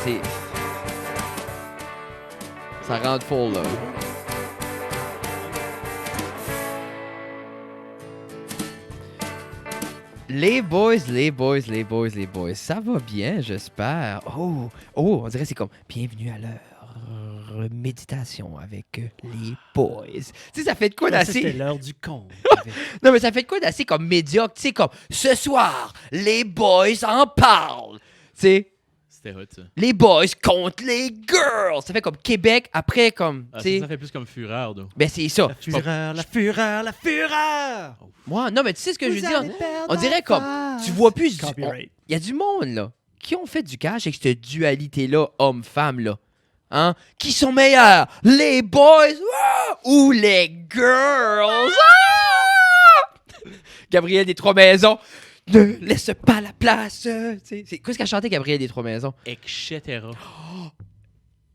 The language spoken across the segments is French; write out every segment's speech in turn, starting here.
c'est... Ça rentre full, là. Les boys, ça va bien, j'espère. Oh, on dirait que c'est comme bienvenue à l'heure méditation avec les boys. Tu sais, ça fait de quoi d'assez... C'était l'heure du con. Non, mais ça fait de quoi d'assez comme médiocre, tu sais, comme ce soir, les boys en parlent. Tu sais, C'était hot, ça. les boys contre les girls. Ça fait comme Québec, après comme, Ah, tu sais... ça fait plus comme Fureur, donc. Ben, c'est ça. La fureur! Moi, non, mais tu sais ce que je veux dire? On dirait comme, tu vois plus... Copyright. Il y a du monde, là, qui ont fait du cash avec cette dualité-là, homme-femme, là. Hein? Qui sont meilleurs? Les boys ou les girls? Gabrielle des Trois-Maisons, ne laisse pas la place. C'est quoi ce qu'a chanté Gabrielle des Trois-Maisons? Etc.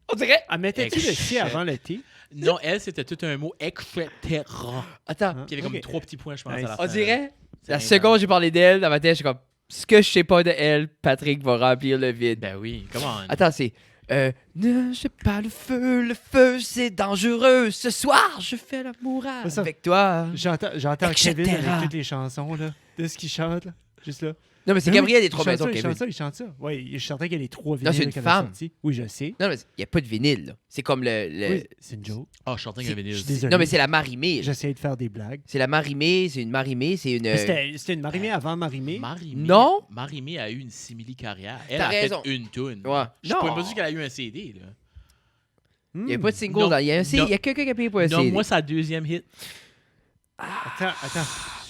On dirait... Ah, mettais-tu le C avant le T? Non, elle, c'était tout un mot, etc. Attends, Hein? Qui avait comme Ok. 3 petits points, je pense, Nice. à la fin. on dirait... C'est La intense. seconde où j'ai parlé d'elle, dans ma tête, je suis comme... Ce que je sais pas de elle, Patrick va remplir le vide. Ben oui, come on. Attends, c'est... ne jette pas le feu c'est dangereux. Ce soir, je fais l'amour C'est ça. avec toi. J'entends Etc. Kevin avec toutes les chansons, là, de ce qu'il chante, là, juste là. Non, mais c'est Mais Gabriel oui, des Trois-Maisons, il Kevin. chante ça. Oui, je chantais qu'il y a les 3 Non, c'est vinyles une qu'elle a femme. sortis. Oui, je sais. Non, mais il n'y a pas de vinyle, là. C'est comme le... Oui, c'est une joke. Ah, je chantais C'est- un vinyle. Je suis désolé. Non, mais c'est la marimée. J'essayais de faire des blagues. C'est la marimée, c'est une marimée, c'est une... C'était une marimée avant marimée. Marimé, Non. Marimé a eu une simili-carrière. Elle T'as a raison. fait une toune. Ouais. Je suis Non. pas sûr qu'elle a eu un CD, là. Il n'y a pas de single. Non, Dans... Il y a, non. il y a quelqu'un qui a payé pour un Non, CD. moi, c'est la deuxième hit. Attends.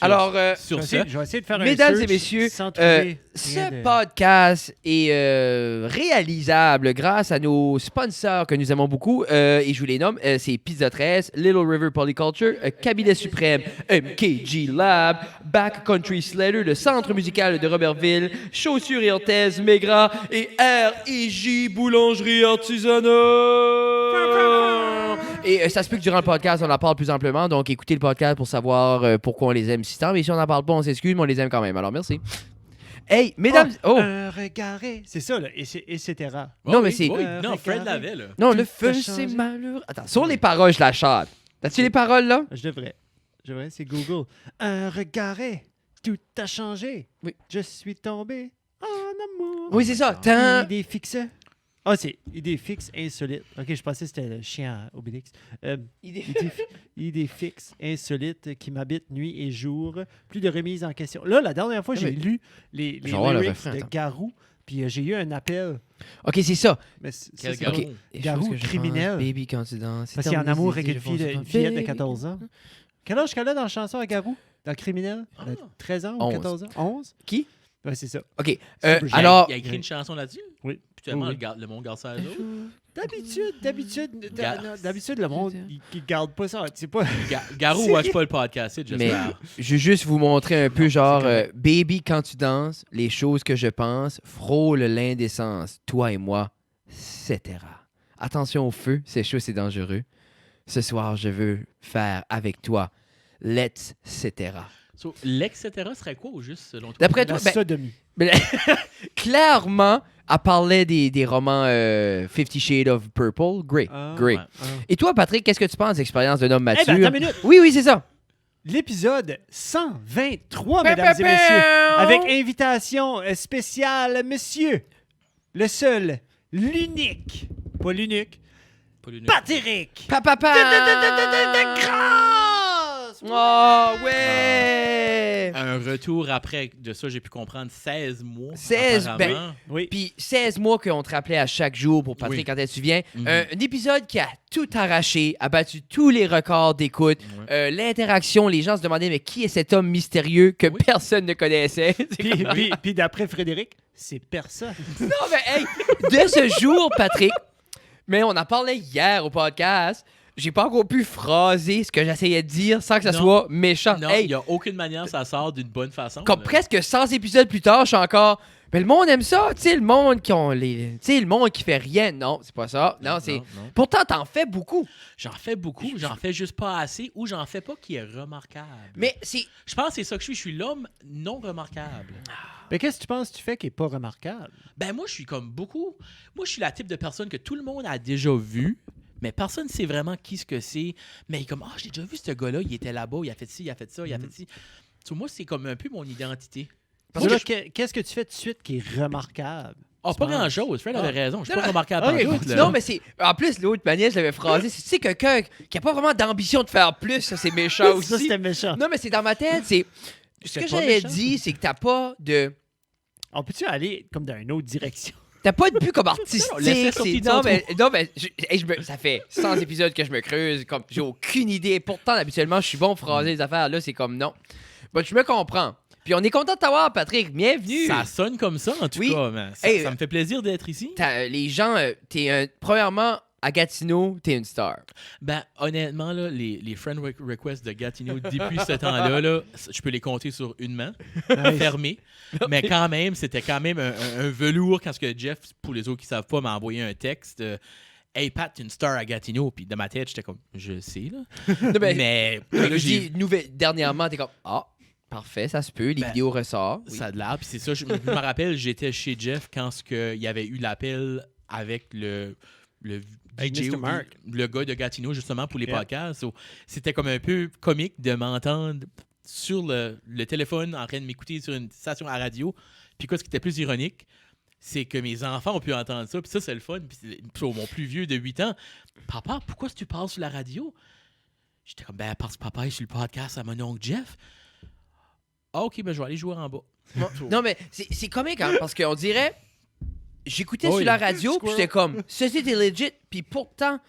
Alors, Sur Je ça, vais essayer de faire mesdames un search et messieurs, sans trouver ce rien de- podcast est réalisable grâce à nos sponsors que nous aimons beaucoup, et je vous les nomme, c'est Pizza 13, Little River Polyculture, Cabinet Suprême, MKG Lab, Backcountry Slater, le Centre musical de Robertville, Chaussures et Orthèse Maigrat et R&J Boulangerie Artisanale. Et ça se peut que durant le podcast, on en parle plus amplement, donc écoutez le podcast pour savoir pourquoi on les aime si tant, mais si on n'en parle pas, on s'excuse, mais on les aime quand même. Alors merci. Hey, mesdames... Oh! Un regard, c'est ça, là, etc. Non, mais c'est- Oui, Un non, Fred regard. l'avait, là. Non, Tout le a feu, changé. c'est malheureux. Attends, sur les paroles, je la chante. As-tu les paroles, là? Je devrais, c'est Google. Un regard, tout a changé. Oui. Je suis tombé en amour. Oui, c'est ça. Tant... Idée fixe. Ah, c'est idée fixe insolite. Ok, je pensais que c'était le chien à Obélix. Idée fixe insolite qui m'habite nuit et jour. Plus de remise en question. Là, la dernière fois, Ah, j'ai mais- lu les Je vais voir le lyrics refrain, de attends. Garou, puis j'ai eu un appel. OK, c'est ça. Mais Quel c'est Garou? OK. pas- Garou criminel. Baby, quand tu danses. Parce qu'il est en amour avec une fillette de 14 ans. Quel âge qu'elle a dans la chanson à Garou? Dans Criminel? Elle a 13 ans ou 11. 14 ans? 11? Qui? Ouais, c'est ça. OK. Super génial. Alors... Il a écrit une chanson là-dessus. Oui. Puis tellement Oui, le monde garde ça à l'autre. D'habitude, le monde, il garde pas ça. C'est pas... Garou watch pas le podcast, Mais j'espère. je veux juste vous montrer un peu, Non, genre, c'est correct. Baby, quand tu danses, les choses que je pense frôlent l'indécence. Toi et moi, etc. Attention au feu, c'est chaud, c'est dangereux. Ce soir, je veux faire avec toi. Let's, etc. So, l'etc. serait quoi au juste selon toi? D'après La toi, ben, sodomie. ben, clairement, elle parlait des romans Fifty Shades of Purple, Grey. Ah, Grey. ouais. Et toi, Patrick, qu'est-ce que tu penses de l'expérience d'un homme Eh mature? ben, attends une minute. Oui, oui, c'est ça. L'épisode 123, mesdames et messieurs. Avec invitation spéciale, monsieur. Le seul, l'unique. Pas l'unique. Pas l'unique. Patrick. Papa! De grâce. Oh, ouais! Un retour après de ça, j'ai pu comprendre 16 mois. 16, apparemment. Oui. Puis 16 mois qu'on te rappelait à chaque jour pour Patrick Oui. quand elle se souvient. Mhm. Un épisode qui a tout arraché, a battu tous les records d'écoute. Ouais. L'interaction, les gens se demandaient mais qui est cet homme mystérieux que Oui. personne ne connaissait? C'est comme- Puis d'après Frédéric, c'est personne. Non, mais hey, de ce jour, Patrick, mais on en parlait hier au podcast, j'ai pas encore pu phraser ce que j'essayais de dire sans que ça Non. soit méchant. Non, Hey, il n'y a aucune manière que ça sort d'une bonne façon. comme là. presque 100 épisodes plus tard, je suis encore. Mais le monde aime ça, tu sais, le monde qui ont les. Tu sais, le monde qui fait rien. Non, c'est pas ça. Non, c'est. Non. Pourtant, t'en fais beaucoup. J'en fais beaucoup, j'en fais juste pas assez ou j'en fais pas qui est remarquable. Mais c'est. Je pense que c'est ça que je suis l'homme non remarquable. Mais qu'est-ce que tu penses que tu fais qui est pas remarquable? Ben moi, je suis comme beaucoup. Moi, je suis la type de personne que tout le monde a déjà vu, mais personne ne sait vraiment qui ce que c'est. Mais il est comme, ah, j'ai déjà vu ce gars-là, il était là-bas, il a fait ci, il a fait ça, il a fait ci. So, moi, c'est comme un peu mon identité. Parce que là, qu'est-ce que tu fais tout de suite qui est remarquable? Ah, pas Tu penses? grand-chose. Fred avait raison. Je suis Non, pas remarquable Ok, par tout, là. non, mais c'est. En plus, l'autre manière, je l'avais phrasé. C'est, tu sais, quelqu'un qui a pas vraiment d'ambition de faire plus, ça, c'est méchant aussi. Ça, c'était méchant. Non, mais c'est dans ma tête, c'est. Ce C'est que pas j'avais méchant. dit, c'est que t'as pas de. On peut-tu aller comme dans une autre direction? T'as pas de but comme artistique. laisse-le sortir de non, son mais ça fait 100 épisodes que je me creuse. Comme, j'ai aucune idée. Pourtant, habituellement, je suis bon pour phraser les affaires. Là, c'est comme non. Bon, je me comprends. Puis on est content de t'avoir, Patrick. Bienvenue. Ça sonne comme ça, en tout Oui. cas. Mais ça, Hey, ça me fait plaisir d'être ici. Les gens, premièrement, à Gatineau, t'es une star. Ben, honnêtement, là, les friend requests de Gatineau depuis ce temps-là, là, je peux les compter sur une main, fermée. Mais quand même, c'était quand même un velours quand ce que Jeff, pour les autres qui savent pas, m'a envoyé un texte. Hey Pat, t'es une star à Gatineau. Puis de ma tête, j'étais comme, je sais, là. Non, Mais je là, j'ai dis, dernièrement, t'es comme, ah, parfait, ça se peut, les Ben, vidéos ressortent. Oui. ça a de l'air. Puis c'est ça, je me rappelle, j'étais chez Jeff quand il y avait eu l'appel avec le Avec DJ Mr. ou Mark. le gars de Gatineau, justement, pour les Yeah. podcasts. So, c'était comme un peu comique de m'entendre sur le téléphone en train de m'écouter sur une station à radio. Puis quoi, ce qui était plus ironique, c'est que mes enfants ont pu entendre ça. Puis ça, c'est le fun. Puis pour mon plus vieux de 8 ans, « Papa, pourquoi est-ce que tu parles sur la radio? » J'étais comme, ben, parce que papa est sur le podcast à mon oncle Jeff. Ah, OK, ben, je vais aller jouer en bas. Non, mais c'est comique, hein, parce qu'on dirait. J'écoutais Oh, sur oui. la radio, puis j'étais comme, ceci était legit, puis pourtant,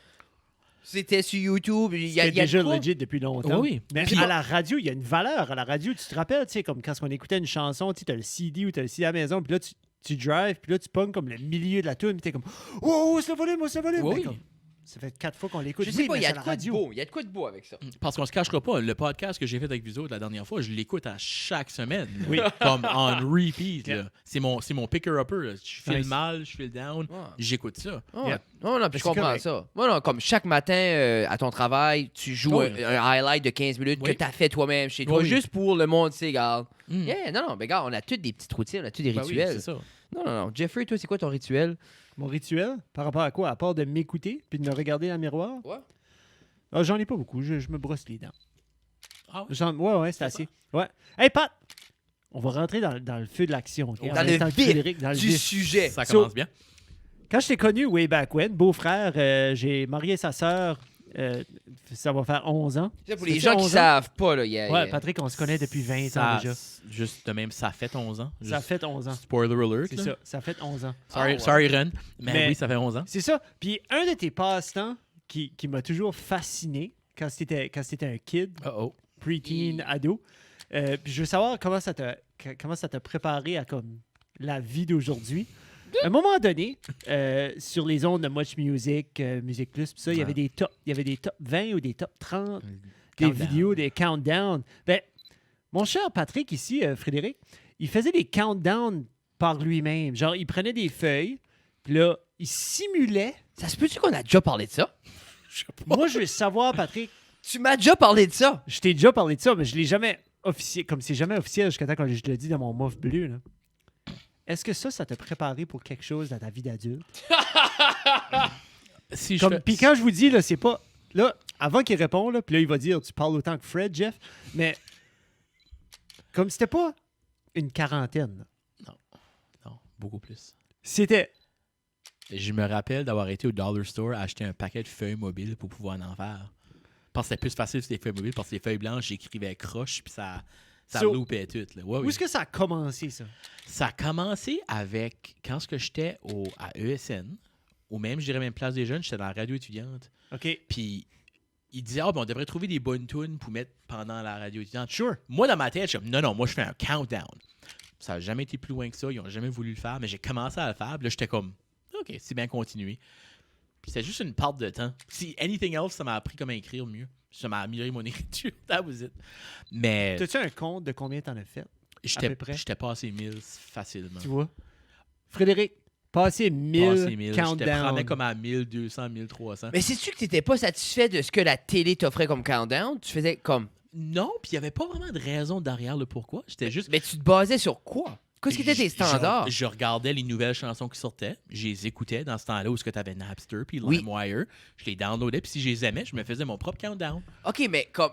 c'était sur YouTube. Il y a C'est déjà de quoi. legit depuis longtemps. Oui. Mais Puis- à la radio, il y a une valeur. À la radio, tu te rappelles, tu sais, comme quand on écoutait une chanson, tu as le CD ou tu as le CD à la maison, puis là, tu drives, puis là, tu pognes comme le milieu de la tune, puis t'es comme, oh, c'est le volume, c'est le volume. Oui. Mais comme, ça fait 4 fois qu'on l'écoute. Je sais Oui, pas, mais il y a c'est de la quoi de radio. beau. Il y a de quoi de beau avec ça. Parce qu'on se cachera pas, le podcast que j'ai fait avec vous autres la dernière fois, je l'écoute à chaque semaine. Oui. Comme on repeat. Yeah. Là. C'est mon picker-upper. là. Je file Nice. mal, je file down, Ouais. j'écoute ça. Oh, Yeah. non, puis je c'est comprends correct. ça. Moi, non, comme chaque matin à ton travail, tu joues Oh, un highlight de 15 minutes Oui. que tu as fait toi-même chez toi, Oui. juste pour le monde, tu sais, regarde. Mm. Yeah, non, mais regarde, on a toutes des petites routines, on a tous des Ben oui, rituels. c'est ça. Non. Jeffrey, toi, c'est quoi ton rituel? Mon rituel, par rapport à quoi? À part de m'écouter puis de me regarder dans le miroir? Ouais. Ah, j'en ai pas beaucoup. Je me brosse les dents. Ah oui. Ouais, c'est assez. Ouais. Hey, Pat! On va rentrer dans le feu de l'action. ok? En Dans même le temps que vif Frédéric, dans le Du vif. sujet. Ça So- commence bien. Quand je t'ai connu way back when, beau-frère, j'ai marié sa sœur. Ça va faire 11 ans. Ça, pour les C'est gens qui 11 ans? savent pas, là, il y a. Ouais, Patrick, on se connaît depuis 20 ans déjà. Juste de même, ça fait 11 ans. Ça Juste fait 11 ans. Spoiler alert. C'est là. ça. Ça fait 11 ans. Sorry, Ah, ouais. sorry, Ren. Mais, Mais- oui, ça fait 11 ans. C'est ça. Puis un de tes passe-temps qui m'a toujours fasciné quand c'était un kid, Oh. preteen, ado. Puis je veux savoir comment ça t'a préparé à comme la vie d'aujourd'hui. À un moment donné, sur les ondes de Much Music, Music Plus, puis ça, il y avait des top 20 ou des top 30, des Countdown. vidéos, des countdowns. Ben, mon cher Patrick ici, Frédéric, il faisait des countdowns par lui-même. Genre, il prenait des feuilles, puis là, il simulait. Ça se peut-tu qu'on a déjà parlé de ça? Moi, je veux savoir, Patrick, Tu m'as déjà parlé de ça. je t'ai déjà parlé de ça, mais je l'ai jamais officiel, comme c'est jamais officiel jusqu'à temps que je te le dis dans mon muff bleu. Là. Est-ce que ça t'a préparé pour quelque chose dans ta vie d'adulte? Si je fais- Puis quand je vous dis, là, c'est pas... Là, avant qu'il réponde, là, puis là, il va dire, tu parles autant que Fred, Jeff, mais comme c'était pas une quarantaine, là. Non, beaucoup plus. C'était... Je me rappelle d'avoir été au Dollar Store acheter un paquet de feuilles mobiles pour pouvoir en faire. Parce que c'était plus facile sur les feuilles mobiles, parce que les feuilles blanches, j'écrivais croche, puis ça So, loupait tout. Là. Ouais, Où oui. est-ce que ça a commencé, ça? Ça a commencé avec, quand ce que j'étais à ESN, ou même, je dirais même Place des Jeunes, j'étais dans la radio étudiante, OK. puis il disait, ben, on devrait trouver des bonnes tunes pour mettre pendant la radio étudiante. Sure. Moi, dans ma tête, je suis comme, non, moi, je fais un countdown. Ça n'a jamais été plus loin que ça, ils n'ont jamais voulu le faire, mais j'ai commencé à le faire, puis là, j'étais comme, OK, c'est bien continué. Puis c'était juste une part de temps. Si anything else, ça m'a appris comment écrire mieux. Ça m'a amélioré mon écriture. That was it. Mais T'as-tu un compte de combien t'en as fait? peu près? j'étais passé 1000 facilement. Tu vois? Frédéric, passer 1000 Passé 1000. Je te countdown. prenais comme à 1200, 1300. Mais c'est-tu que t'étais pas satisfait de ce que la télé t'offrait comme countdown? Tu faisais comme... Non, puis il n'y avait pas vraiment de raison derrière le pourquoi. J'étais juste... Mais tu te basais sur quoi? Qu'est-ce qui était tes standards? Je regardais les nouvelles chansons qui sortaient. Je les écoutais dans ce temps-là où tu avais Napster puis Oui. LimeWire. Je les downloadais, puis si je les aimais, je me faisais mon propre countdown. OK, mais comme...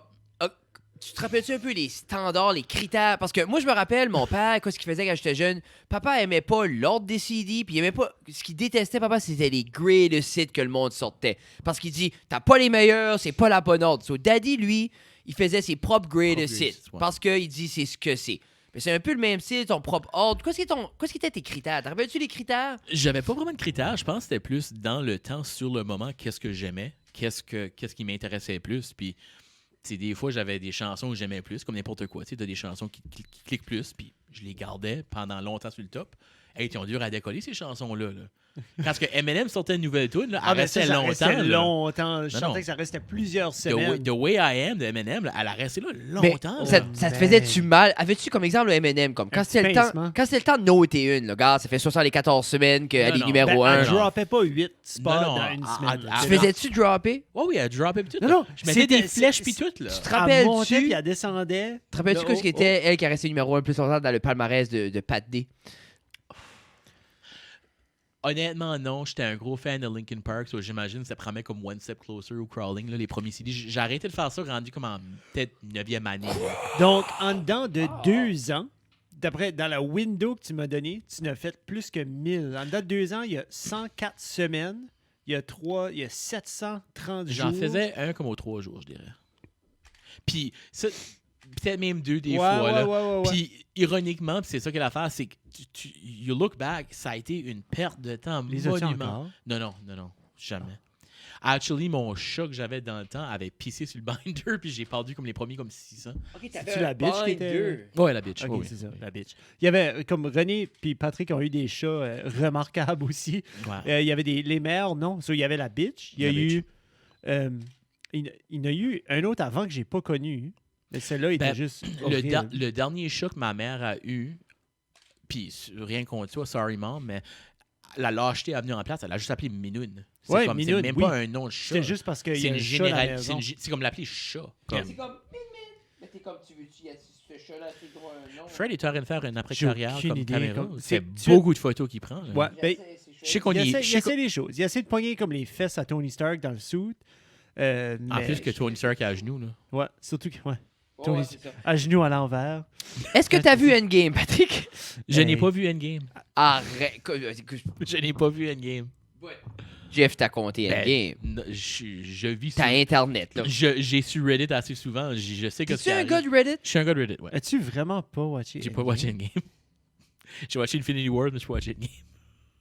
tu te rappelles-tu un peu les standards, les critères? Parce que moi, je me rappelle, mon père, qu'est-ce qu'il faisait quand j'étais jeune? Papa aimait pas l'ordre des CD, puis il aimait pas... Ce qu'il détestait, papa, c'était les greatest hits que le monde sortait. Parce qu'il dit, t'as pas les meilleurs, c'est pas la bonne ordre. So, Daddy, lui, il faisait ses propres greatest hits. Ouais. Parce qu'il dit, c'est ce que c'est. Mais c'est un peu le même style, ton propre ordre. Qu'est-ce qui étaient tes critères? Te rappelles-tu les critères? J'avais pas vraiment de critères. Je pense que c'était plus dans le temps, sur le moment, qu'est-ce que j'aimais, qu'est-ce qui m'intéressait plus. Puis, des fois, j'avais des chansons que j'aimais plus, comme n'importe quoi. Tu as des chansons qui cliquent plus, puis je les gardais pendant longtemps sur le top. Hey, ils ont dur à décoller, ces chansons-là. Là. Quand Eminem sortait une nouvelle tune, là, elle restait ça longtemps. restait là. longtemps. Je Non, sentais non. que ça restait plusieurs The semaines. Way I Am de Eminem, là, elle a resté là Mais longtemps. ça, là. ça te Ben. faisait-tu mal? Avais-tu comme exemple le M&M? Comme quand Un c'était le petit pincement. temps, quand c'était le temps de noter une, là, gars, ça fait 74 semaines qu'elle est non. numéro Ben, 1. elle droppait pas 8 spots Non, non, dans une semaine. là. Tu faisais-tu dropper? Ouais, oui, elle drop et tout. Non, là. non, Je mettais c'était- des flèches c'est- puis tout. Là. Tu te Elle montait rappelles-tu? puis elle descendait. Te rappelles-tu Là, ce qui était elle qui a resté numéro 1 le plus longtemps dans le palmarès de Pat D? Honnêtement, non. J'étais un gros fan de Linkin Park, so j'imagine que ça promet comme One Step Closer ou Crawling, là, les premiers CD. J'ai arrêté de faire ça rendu comme en peut-être 9e année. là. Donc, en dedans de 2 ans, dans la window que tu m'as donnée, tu n'as fait plus que 1000. En dedans de 2 ans, il y a 104 semaines. Il y a 730 jours. J'en faisais un comme aux 3 jours, je dirais. Puis, ça, peut-être même 2 des Ouais, fois. ouais, là. ouais. Puis, ironiquement, puis c'est ça qui est l'affaire, c'est que you look back, ça a été une perte de temps Les as-tu monument. encore? Non, jamais. Actually, mon chat que j'avais dans le temps avait pissé sur le binder, puis j'ai perdu comme les premiers comme 600. OK, C'est-tu la bitch qui était- Ouais, la bitch. Ok, ouais, c'est ça, la bitch. Il y avait, comme René puis Patrick ont eu des chats remarquables aussi. ouais. Il y avait les mères, non. So, il y avait la bitch. Il y a La eu. Il y en a eu un autre avant que j'ai pas connu. Mais celui-là, il était Ben, juste. Le, horrible. le dernier chat que ma mère a eu, puis rien contre toi, sorry mom, mais la lâcheté a venu en place, elle a juste appelé Minoune. C'est Ouais, comme, Minoune, c'est même oui. pas un nom de chat. C'était juste parce qu'il y C'est a une un chat à la général, maison. c'est comme l'appeler chat. Comme. C'est comme mais t'es comme tu veux, tu y as ce chat-là, tu le droit un nom. Fred est en train de faire une J'ai après-carrière aucune comme idée, caméra. comme- C'est c'est- beaucoup de photos qu'il prend. là. Ouais, ben, Je sais qu'on il y essaie, est. il essaie des choses. Il essaie de pogner comme les fesses à Tony Stark dans le suit. En plus que Tony Stark est à genoux. Là. Ouais, surtout que. Ouais, Ouais, c'est ça. à genoux à l'envers. Est-ce que t'as vu Endgame, Patrick? Je n'ai Hey. pas vu Endgame. Arrête. Je n'ai pas vu Endgame. Jeff t'a compté Ben, Endgame. non, je vis T'as sur... Internet, là. J'ai su Reddit assez souvent. Je sais que Es-tu un gars de Reddit? Je suis un gars de Reddit, ouais. As-tu vraiment pas watché? J'ai pas Endgame? watché Endgame. J'ai watché Infinity War, mais je pas watché Endgame.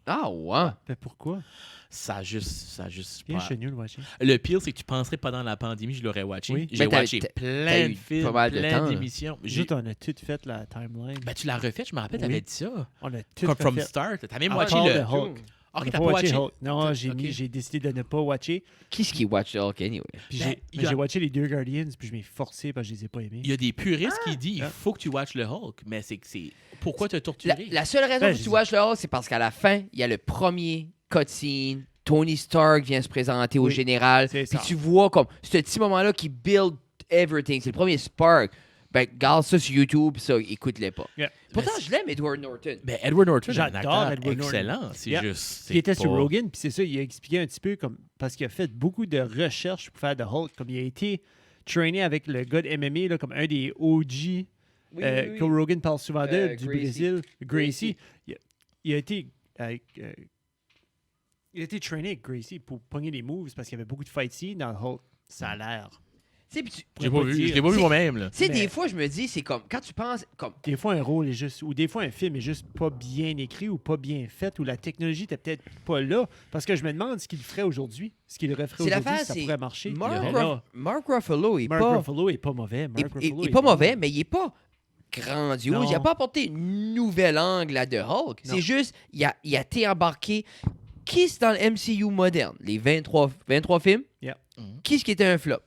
Ah, ouais. Ben pourquoi? Ça a juste Bien pas... chez nous le watcher. Le pire, c'est que tu penserais pendant la pandémie, je l'aurais watché. Oui. J'ai Mais t'as- watché t'as plein eu de films, pas mal de temps, plein là. d'émissions. Nous autres, on a tout fait la timeline. Ben, tu l'as refait, je me rappelle, Oui. t'avais dit ça. On a tout Comme From fait. Start. T'as même À watché part le... de Hulk. Ok, On a t'as pas watché. Hulk. Non, T'as- j'ai ok. j'ai décidé de ne pas watcher. Qui est-ce qui watch Hulk, anyway? Puis Ben, il y a- j'ai watché les 2 Guardians, puis je m'ai forcé parce que je les ai pas aimés. Il y a des puristes qui disent il Ah. faut que tu watches le Hulk, mais c'est que c'est... Pourquoi te La, torturer? la seule raison Ben, que je tu dis- watches le Hulk, c'est parce qu'à la fin, il y a le premier cutscene. Tony Stark vient se présenter au Oui, général. c'est Puis ça. tu vois comme ce petit moment-là qui build everything. C'est le premier spark. Ben, garde ça sur YouTube, ça, écoute-les pas. Yeah. Pourtant, Mais je l'aime, Edward Norton. Ben, Edward Norton est un J'adore acteur Edward Norton. excellent. C'est Yeah. juste... Qui était c'est sur pas- Rogan, puis c'est ça, il a expliqué un petit peu comme parce qu'il a fait beaucoup de recherches pour faire de Hulk, comme il a été trainé avec le gars de MMA, là, comme un des OG, que Rogan parle souvent de, du Gracie. Brésil, Gracie. Gracie. Il a été il a été trainé avec Gracie pour pogner les moves parce qu'il y avait beaucoup de fight scene dans Hulk. Ça a l'air. Tu sais, puis tu- J'ai pas vu, je l'ai pas vu C'est- moi-même. Là. tu sais, Mais- des fois, je me dis, c'est comme, quand tu penses, comme, Des fois, un rôle est juste, ou des fois, un film est juste pas bien écrit ou pas bien fait, ou la technologie n'était peut-être pas là. Parce que je me demande ce qu'il ferait aujourd'hui. Ce qu'il referait c'est aujourd'hui, l'affaire, si ça c'est pourrait marcher. Mark, Mais Ruff- là, Mark Ruffalo, il est Mark pas... Ruffalo est pas mauvais. Mark Ruffalo Il est pas mauvais, mais il est pas grandiose. Non. Il a pas apporté un nouvel angle à de Hulk. Non. C'est juste, il a été embarqué. qui c'est dans le MCU moderne, les 23 films, Yeah. qui est-ce qui était un flop?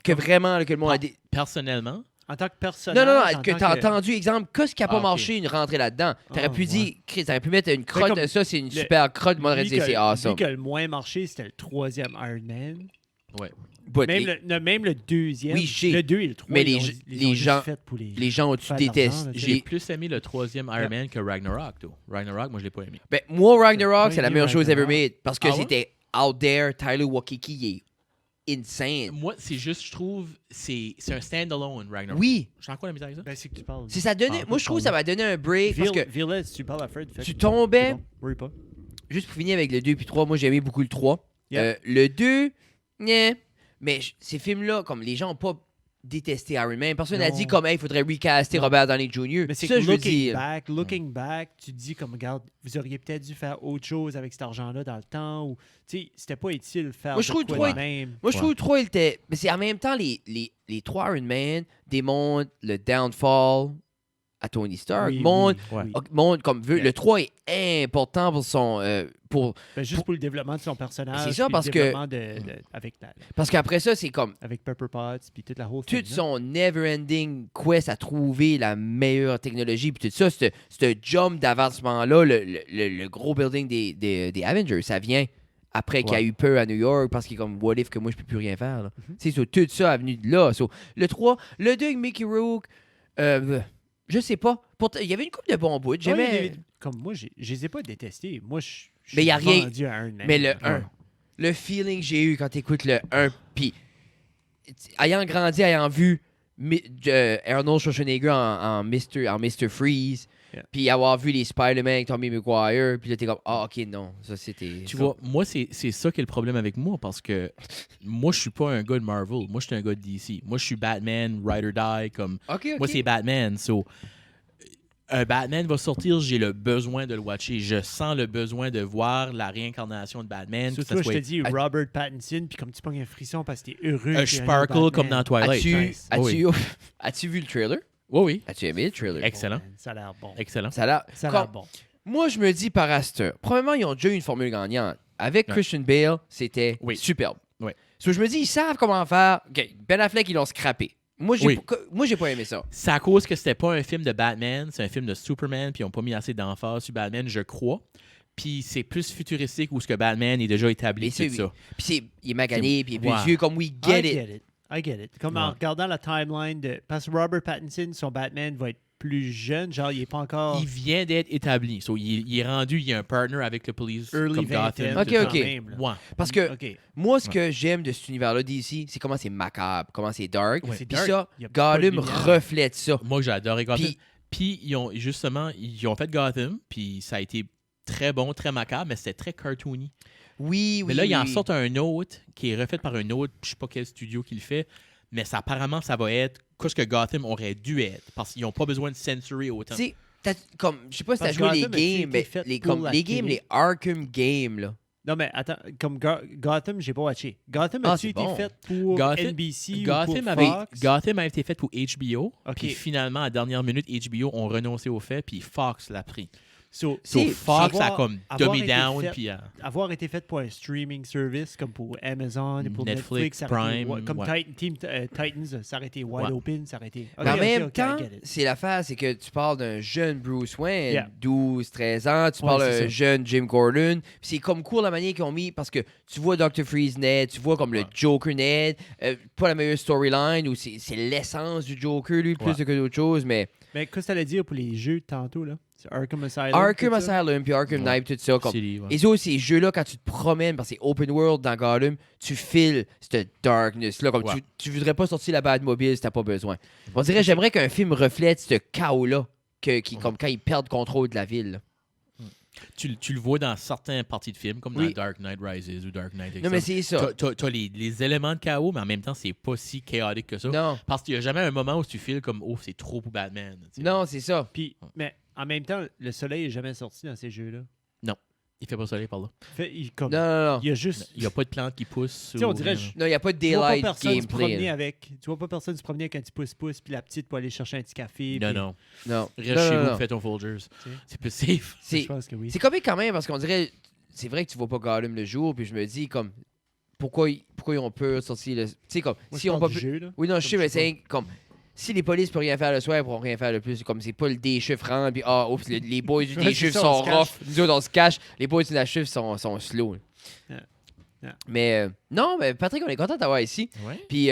Que vraiment, là, que le monde a dit. Personnellement, En tant que personnage. Non, que t'as entendu, exemple, qu'est-ce qui a pas ok. marché une rentrée là-dedans? T'aurais pu ouais. dire, Chris, t'aurais pu mettre une crotte comme de ça, c'est une le- super crotte, moi, j'aurais dit, c'est awesome. Lui qui a le moins marché, c'était le 3e Iron Man. But Même le 2e. Oui, je sais. Le 2 et le 3, Mais ils ont les juste gens- fait pour les gens ont-tu faire de détesté? l'argent, là, j'ai plus aimé le 3e Iron Man que Ragnarok. Though. Ragnarok, moi, je l'ai pas aimé. Ben, moi, Ragnarok, J'ai c'est la pas meilleure aimé chose ever Ragnarok. made. Parce que Ah ouais? c'était out there. Tyler Wakiki, il est insane. Moi, c'est juste, je trouve, c'est un stand-alone, Ragnarok. Oui, Je sens quoi la misère avec ça? Ben, c'est que tu parles. c'est ça donnait. Ah, Moi, je trouve que ça m'a donné un break. Parce que, Village, tu parles à Fred. tu tombais- C'est bon. Worry pas. juste pour finir avec le 2 puis 3, moi, j'ai aimé beaucoup le 3. Yeah. Le 2, yeah. Mais ces films-là, comme les gens n'ont pas détesté Iron Man, personne n'a Non. dit comme, hey, il faudrait recaster Non. Robert Downey Jr. Mais c'est Ça, que je veux dire. looking back, tu te dis comme, regarde, vous auriez peut-être dû faire autre chose avec cet argent-là dans le temps. Ou, tu sais, c'était pas utile de faire Moi, je trouve de quoi trois- de même. Moi, je trouve le 3, il était. Mais c'est en même temps, les 3 Iron Man démontrent le downfall à Tony Stark. Oui, montrent, oui, oui. montrent comme veut. Yeah. Le 3 est important pour son. Juste pour le développement de son personnage. C'est ça, puis parce le que- développement Parce qu'après ça, c'est comme. avec Pepper Potts, puis toute la whole Tout thing, là. son never-ending quest à trouver la meilleure technologie, puis tout ça, ce jump d'avancement-là, le gros building des Avengers, ça vient après qu'il y a Ouais. eu peur à New York parce qu'il est comme, what if que moi je peux plus rien faire. Là. Mhm. C'est ça, tout ça est venu de là. So, le 3, le 2 avec Mickey Rourke, je sais pas. Pourtant, il y avait une couple de bons bouts. Ouais, il y a J'aimais. comme moi, je les ai pas détestés. Moi, je Mais il y a rien- vendu à Iron Man. Mais le 1, le feeling que j'ai eu quand t'écoutes le 1, puis ayant grandi, ayant vu Arnold Schwarzenegger en Mr. Freeze, Yeah. puis avoir vu les Spider-Man avec Tommy Maguire, puis là t'es comme, ah ok, non, ça c'était... Tu ça. vois, moi, c'est ça qui est le problème avec moi parce que moi, je suis pas un gars de Marvel. Moi, je suis un gars de DC. Moi, je suis Batman, Ride or Die. Comme... Ok, ok. Moi, c'est Batman. So, un Batman va sortir, j'ai le besoin de le watcher. Je sens le besoin de voir la réincarnation de Batman. que Surtout, ça je te soit dis Robert Pattinson, puis comme tu pognes un frisson parce que t'es heureux. un qu'il y ait nouveau sparkle Batman. comme dans Twilight. As-tu Nice. Oui. as-tu vu le trailer? Oui, oui. As-tu aimé le trailer? Excellent. Bon, man, ça a l'air bon. Excellent. Ça a l'air... Ça a l'air Comme- bon. Moi, je me dis par Astor, premièrement, ils ont déjà eu une formule gagnante. Avec Ouais. Christian Bale, c'était Oui. superbe. Oui. So, je me dis, ils savent comment faire. OK, Ben Affleck, ils l'ont scrappé. Moi, Oui. j'ai pas aimé ça. C'est à cause que c'était pas un film de Batman, c'est un film de Superman, puis ils n'ont pas mis assez d'emphase sur Batman, je crois. Puis c'est plus futuristique où ce que Batman est déjà établi, Mais c'est- tout ça. Puis il est magané, puis il est plus Ouais. vieux, comme we get it. I get it. Comme en Ouais. regardant la timeline de... Parce que Robert Pattinson, son Batman va être plus jeune. Genre, il est pas encore Il vient d'être établi. So, il est rendu, il y a un partner avec le police early comme vingtaine. Gotham. Ok, tout ok. quand même, là. Ouais. Parce que OK. moi, ce que j'aime de cet univers-là d'ici, c'est comment c'est macabre, comment c'est dark. Ouais, c'est Puis dark. ça, Il y a pas de Gotham lumière. reflète ça. Moi, j'ai adoré Gotham. Puis- Puis, ils ont justement, ils ont fait Gotham, puis ça a été très bon, très macabre, mais c'était très cartoony. Oui, Mais oui, là, ils en oui. sortent un autre qui est refait par un autre, je sais pas quel studio qui le fait, mais ça, apparemment, ça va être ce que Gotham aurait dû être, parce qu'ils n'ont pas besoin de censurer autant. Tu sais, comme, je sais pas si t'as Parce que joué les Gotham a-t-il games, été mais fait les, pour comme, la les games, télé? les Arkham Games, là. Non, mais attends, comme Gotham, j'ai pas watché. Gotham Ah, a-tu c'est été bon. fait pour Gotham- NBC ou Gotham, pour avait, Fox? Gotham a été fait pour HBO, Ok. puis finalement, à la dernière minute, HBO ont renoncé au fait, puis Fox l'a pris. So, So, C'est- Fox a comme avoir dummy été down, fait- puis avoir été fait pour un streaming service comme pour Amazon et pour Netflix, Netflix, ça aurait été- Prime, comme ouais. Titans, ça aurait été wide Ouais. open, ça aurait été... Mais en Ok, même ok, ok, temps, I get it. c'est l'affaire, c'est que tu parles d'un jeune Bruce Wayne, Yeah. 12, 13 ans, tu Ouais, parles c'est d'un ça. jeune Jim Gordon. Puis c'est comme cool la manière qu'ils ont mis, parce que tu vois Dr. Freeze net, tu vois comme le Ouais. Joker net, pas la meilleure storyline, ou c'est l'essence du Joker, lui, plus Ouais. que d'autres choses, mais Mais qu'est-ce que ça allait dire pour les jeux de tantôt, là? C'est Arkham Asylum. Arkham tout ça? Asylum, puis Arkham Ouais. Knight, tout ça, comme... City, ouais. Et ça, ces jeux-là, quand tu te promènes, parce que c'est open world dans Gotham, tu files cette darkness-là. Comme Ouais. tu voudrais pas sortir la Batmobile si t'as pas besoin. On dirait, j'aimerais qu'un film reflète ce chaos-là, comme quand ils perdent contrôle de la ville. là. Tu le vois dans certaines parties de films, comme dans Oui. Dark Knight Rises ou Dark Knight Non, mais etc. c'est ça. T'as les éléments de chaos, mais en même temps, c'est pas si chaotique que ça. Non, Parce qu'il n'y a jamais un moment où tu files comme « Oh, c'est trop pour Batman ». tu sais. non, c'est ça. Puis, mais en même temps, le soleil est jamais sorti dans ces jeux-là. Il fait pas soleil par là. Comme, Non, non, non. il y a juste... Il n'y a pas de plantes qui poussent. Tu sais, on dirait... Non, il n'y a pas de Tu vois pas daylight personne se gameplay. promener là. avec... Tu vois pas personne se promener avec un petit pouce-pouce, puis la petite pour aller chercher un petit café. Non, puis- non. Non. Reste Non, chez non, vous, non. fais ton Folgers. sais. C'est plus safe. C'est Je pense que oui. c'est comique quand même, parce qu'on dirait, c'est vrai que tu vois pas Gollum le jour, puis je me dis, comme, pourquoi ils ont peur de sortir le. Tu sais, comme, Moi, si je on parle pas du pu- jeu, là. Oui, non, je sais, Comme mais je sais c'est comme. Si les polices peuvent rien faire le soir, ils pourront rien faire le plus. Comme c'est pas le des chiffres rentre, puis oups, les boys du Ouais, des c'est chiffres ça, on sont se cache. rough. Nous autres, on se cache. Les boys du des chiffres sont slow. Yeah. Mais non, mais Patrick, on est content de t'avoir ici. Ouais. Puis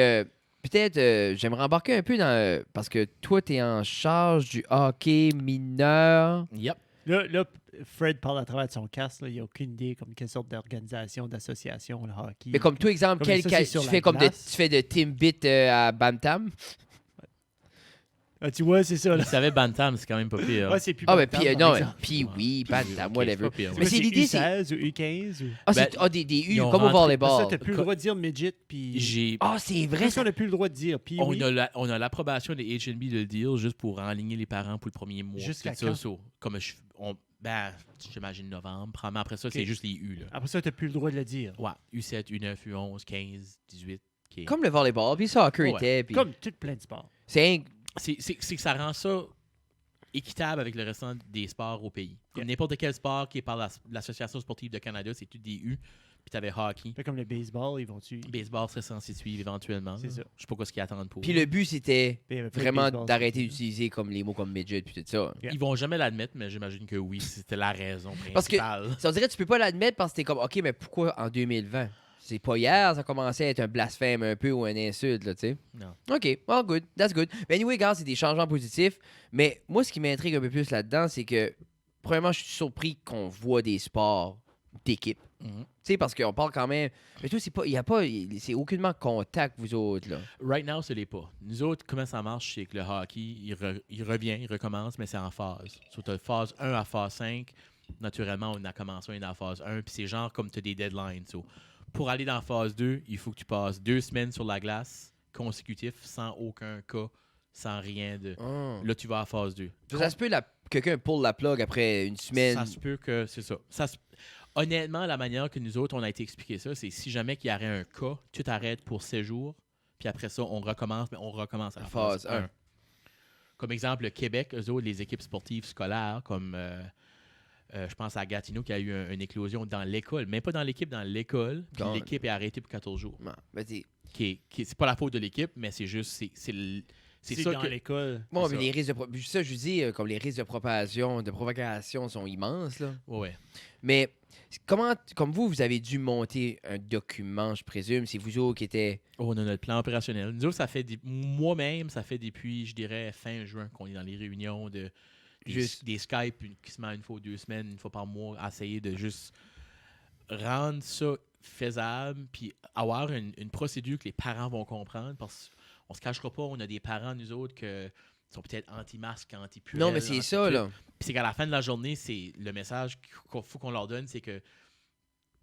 peut-être, j'aimerais embarquer un peu dans. Parce que toi, tu es en charge du hockey mineur. Yep. Là, Fred parle à travers de son casque. Là, il n'a aucune idée comme quelle sorte d'organisation, d'association, le hockey. Mais comme toi, exemple, Comme ça, c'est sur tu la fais comme glace. tu fais de Timbit à Bantam. Ah, tu vois, c'est ça. Il Là. savait Bantam, c'est quand même pas pire. Ouais, c'est plus Ah, ben, Bantam, puis par non, exemple. puis oui, Bantam, Ok, whatever. c'est pas pire, Mais ouais. c'est l'idée, c'est. U16 ou U15 ou... Ah, Ben, des U, ils ont comme au rentré- Ça, volleyball. t'as plus le droit de dire midget, puis... J'ai Ah, c'est vrai, Qu'est-ce ça. qu'on a plus le droit de dire? Puis On oui. a l'approbation des HNB de le dire juste pour enligner les parents pour le premier mois. Jusqu'à C'est quand? ça, comme j'imagine novembre. Probablement après ça, Ok. c'est juste les U. Là. Après ça, t'as plus le droit de le dire. Ouais, U7, U9, U11, 15, 18. ok. Comme le volleyball, puis le soccer Ouais. était. Puis Comme tout plein de sports. c'est C'est que ça rend ça équitable avec le restant des sports au pays. Comme Yeah. n'importe quel sport qui est par l'Association sportive de Canada, c'est tout des U. Puis t'avais hockey. Fait comme le baseball, ils vont-tu... Baseball serait censé suivre éventuellement. C'est ça. Je sais pas ce qu'ils attendent pour. Puis le but, c'était Il y avait pas de vraiment baseball, d'arrêter c'est- d'utiliser comme les mots comme midget puis tout ça. Yeah. Ils vont jamais l'admettre, mais j'imagine que oui, c'était la raison Parce que- principale. Ça, on dirait que tu peux pas l'admettre parce que t'es comme, OK, mais pourquoi en 2020? C'est pas hier, ça commençait à être un blasphème un peu ou un insulte, là, tu sais. Non. OK, well, good, that's good. Mais anyway, gars, c'est des changements positifs. Mais moi, ce qui m'intrigue un peu plus là-dedans, c'est que, premièrement, je suis surpris qu'on voit des sports d'équipe. Mhm. Tu sais, parce qu'on parle quand même. Mais toi, c'est aucunement contact, vous autres, là. Right now, ce n'est pas. Nous autres, comment ça marche, c'est que le hockey, il revient, il recommence, mais c'est en phase. Sur tu phase 1 à phase 5, naturellement, on a commencé à phase 1, puis c'est genre comme tu as des deadlines. So, pour aller dans phase 2, il faut que tu passes 2 semaines sur la glace, consécutif, sans aucun cas, sans rien de... Oh. Là, tu vas à phase 2. Ça se peut, quelqu'un pull la plug après une semaine. Ça se peut que c'est ça. Honnêtement, la manière que nous autres, on a été expliqué ça, c'est si jamais qu'il y aurait un cas, tu t'arrêtes pour 7 jours, puis après ça, on recommence, mais on recommence à la phase 1. Comme exemple, le Québec, eux autres, les équipes sportives scolaires, comme je pense à Gatineau qui a eu une éclosion dans l'école, même pas dans l'équipe, dans l'école, puis Gone. l'équipe est arrêtée pour 14 jours. Non, ben, C'est pas la faute de l'équipe, mais c'est juste, c'est ça dans que... l'école. bon, c'est mais ça. les risques ça, je dis, comme les risques de provocation sont immenses, là. Ouais. Mais comme vous avez dû monter un document, je présume, c'est vous autres qui étaient. Oh, on a notre plan opérationnel. Nous autres, moi-même, ça fait depuis, je dirais, fin juin qu'on est dans les réunions des Skype qui se met une fois ou 2 semaines, une fois par mois, à essayer de juste rendre ça faisable, puis avoir une procédure que les parents vont comprendre, parce qu'on se cachera pas, on a des parents, nous autres, qui sont peut-être anti-masque, anti-purel. Non, mais c'est ça, là. Puis c'est qu'à la fin de la journée, c'est le message qu'il faut qu'on leur donne, c'est que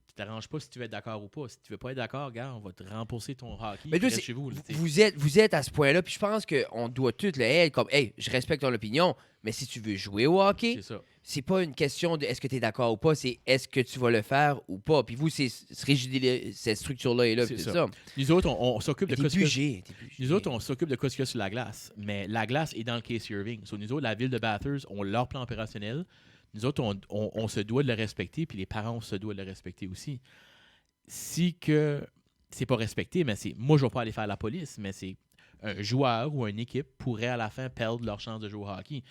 tu t'arranges pas si tu veux être d'accord ou pas. Si tu veux pas être d'accord, gars, on va te rembourser ton hockey. Mais toi, reste chez vous. Là, tu sais. vous êtes à ce point-là, puis je pense qu'on doit tout le être comme, hey, je respecte ton opinion, mais si tu veux jouer au hockey, C'est ça. c'est pas une question de est-ce que tu es d'accord ou pas, c'est est-ce que tu vas le faire ou pas. Puis vous, c'est cette structure-là est là, C'est puis c'est ça. ça. Nous autres, on s'occupe de T'es quoi ce que- bugé. Nous autres, on s'occupe de quoi ce qu'il y a sur la glace. Mais la glace est dans le Casey Irving. So, nous autres, la ville de Bathurst, on a leur plan opérationnel. Nous autres, on se doit de le respecter, puis les parents, on se doit de le respecter aussi. Si que c'est pas respecté, mais moi, je vais pas aller faire la police, mais c'est un joueur ou une équipe pourrait à la fin perdre leur chance de jouer au hockey.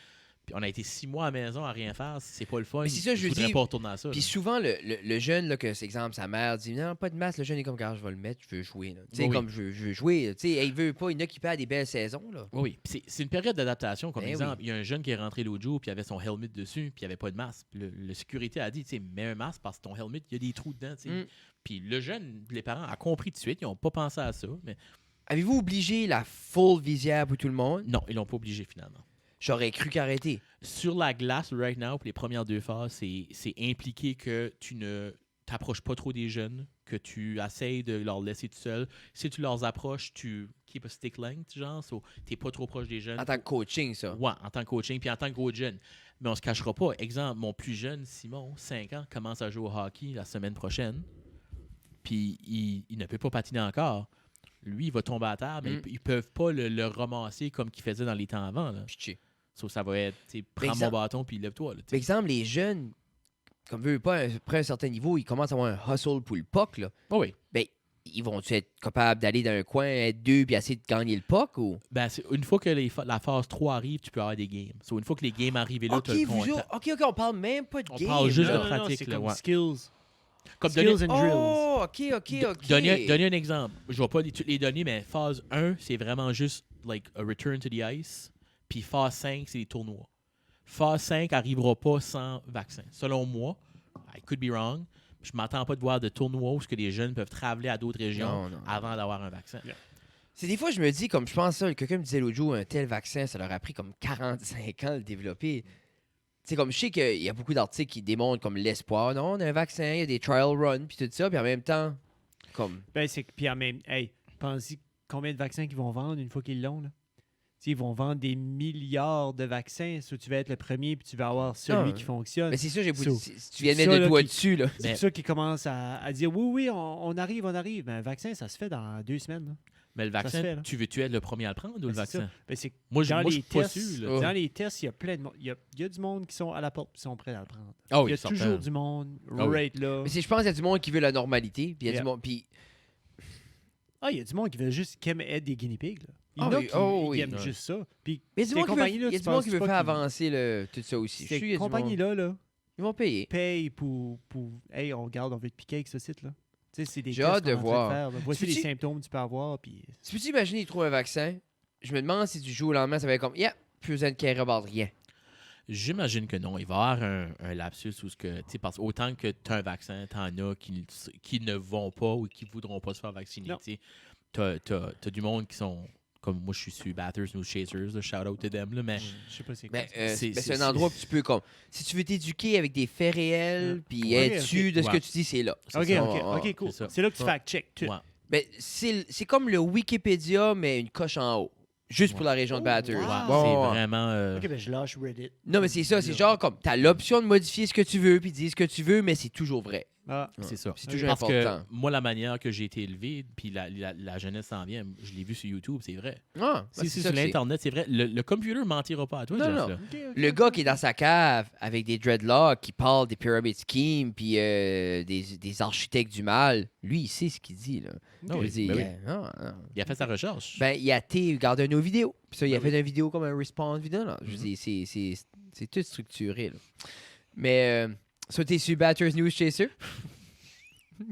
Puis on a été 6 mois à la maison à rien faire. Si c'est pas le fun, Mais c'est ça, je voudrais dis- pas retourner à ça. Puis là. souvent, le jeune, là, que c'est exemple, sa mère dit non, pas de masque, le jeune est comme quand je vais le mettre, je veux jouer. Tu sais, Oui. comme je veux jouer. Tu sais, il veut pas, il y en a qui perd des belles saisons. Là. Oui, puis c'est une période d'adaptation. Comme Ben exemple, il y a un jeune qui est rentré l'autre jour, puis il avait son helmet dessus, puis il n'y avait pas de masque. Le sécurité a dit, tu sais, mets un masque parce que ton helmet, il y a des trous dedans. tu sais. Mm. Puis le jeune, les parents, ont compris tout de suite, ils n'ont pas pensé à ça. Mais Avez-vous obligé la full visière pour tout le monde? non, ils l'ont pas obligé finalement. J'aurais cru qu'arrêter. Sur la glace, right now, pour les premières 2 phases, c'est impliqué que tu ne t'approches pas trop des jeunes, que tu essayes de leur laisser tout seul. Si tu leur approches, tu keep a stick length, genre, so, t'es pas trop proche des jeunes. En tant que coaching, ça. Ouais, en tant que coaching, puis en tant que gros jeune. Mais on se cachera pas. Exemple, mon plus jeune, Simon, 5 ans, commence à jouer au hockey la semaine prochaine. Puis il ne peut pas patiner encore. Lui, il va tomber à terre, mais Mm. ils peuvent pas le ramasser comme qu'ils faisaient dans les temps avant. Là. Pitché. So, ça va être, tu sais, prends mon exemple- bâton puis lève-toi. là, tu Par sais. exemple, les jeunes, comme veut pas, après un certain niveau, ils commencent à avoir un hustle pour le puck, là. Oh oui. Ben, ils vont-tu être capables d'aller dans un coin, être deux, puis essayer de gagner le puck, ou? Ben, une fois que la phase 3 arrive, tu peux avoir des games. So, une fois que les games arrivent, là, OK, tu as le contact. OK, on parle même pas de On game. parle juste là. de pratique, c'est là, comme ouais. skills. Comme Skills donner, and drills. Oh, OK. donner un exemple. Je vois pas toutes les données, mais phase 1, c'est vraiment juste like a return to the ice. Puis phase 5, c'est les tournois. Phase 5 n'arrivera pas sans vaccin. Selon moi, I could be wrong, je m'attends pas de voir de tournois où les jeunes peuvent traveler à d'autres régions Non. avant d'avoir un vaccin. C'est des fois, je me dis, comme je pense ça, quelqu'un me disait l'autre jour, un tel vaccin, ça leur a pris comme 45 ans de le développer. Tu sais, comme je sais qu'il y a beaucoup d'articles qui démontrent comme l'espoir. Non, on a un vaccin, il y a des trial runs, puis tout ça, puis en même temps, comme... Ben, c'est que, puis en même, hey, pensez combien de vaccins qu'ils vont vendre une fois qu'ils l'ont, là? T'sais, ils vont vendre des milliards de vaccins. Soit tu vas être le premier, puis tu vas avoir celui qui fonctionne. Mais c'est ça, So, si tu viens de ça, mettre le là, doigt qui- dessus, là. C'est pour ça qu'ils commencent à dire oui, on arrive. Mais un vaccin, ça se fait dans 2 semaines. Là. Mais le Ça se vaccin, fait, là. tu veux-tu être le premier à le prendre ou le Ben, c'est vaccin? ça. Ben, c'est que Moi, dans je les suis pas tests, sûr. là. Oh. dans les tests, il y a plein de monde. Il y a du monde qui sont à la porte qui sont prêts à le prendre. Ah oui, il y a certain. toujours du monde Ah oui. right là. Mais je pense qu'il y a du monde qui veut la normalité, puis il y a Yeah. du monde... Puis Il y a du monde qui veut juste qui aime être des guinea pigs. Là. Il y Ah en a oui, qui, oh qui oui. aiment Ouais. juste ça. Puis mais il y a du ces monde qui veut, compagnies-là, il y a tu du monde qui penses veut pas faire qu'ils- avancer tout ça aussi. Je suis sûr, il y Ces a du monde- compagnies-là, Ils vont payer. payent pour hey, on veut te piquer avec ce site-là. Tu sais, c'est des J'ai tests hâte de qu'on est en train voir. faire, là. Voici Tu les dis- symptômes que tu peux avoir. Puis... Si peux-tu imaginer, ils trouvent un vaccin, je me demande si du jour au lendemain, ça va être comme, plus besoin de carré rien. J'imagine que non. Il va y avoir un lapsus où parce autant que tu as un vaccin, tu en as qui ne vont pas ou qui ne voudront pas se faire vacciner. Non. Tu as du monde qui sont comme moi, je suis sur Bathurst News Chasers, là, shout out to them, là, mais Je sais pas c'est quoi. Ben, ça. c'est un endroit que tu peux, comme, si tu veux t'éduquer avec des faits réels, puis Ok, être sûr de ce que Ouais. tu dis, c'est là. c'est Ok, ça. ok, cool. c'est ça. C'est là que tu Ouais. fact-check tout. Ouais. Ben, c'est comme le Wikipédia, mais une coche en haut. Juste pour la région de Bathurst. wow. Ouais, Bon, c'est ouais. vraiment. Ok, ben je lâche Reddit. Non, mais c'est ça, c'est Là. genre comme, t'as l'option de modifier ce que tu veux, puis dire ce que tu veux, mais c'est toujours vrai. Ah, C'est ça. C'est toujours Parce important. que moi, la manière que j'ai été élevé, puis la jeunesse s'en vient, je l'ai vu sur YouTube, c'est vrai. Ah, Si c'est c'est ça sur que c'est. l'Internet, c'est vrai. Le computer mentira pas à toi, Non, Jeff, non. là. Le gars qui est dans sa cave avec des dreadlocks, qui parle des pyramid schemes, puis des architectes du mal, lui, il sait ce qu'il dit. Là. Ah Je oui, veux dire, ben oui. Il a fait sa recherche. Ben, il a regardé nos vidéos. Puis ça, il a Ben fait une vidéo comme un response vidéo. Là. Je veux Mhm. dire, c'est tout structuré. Là. Mais, ça, t'es sur Batters News Chaser?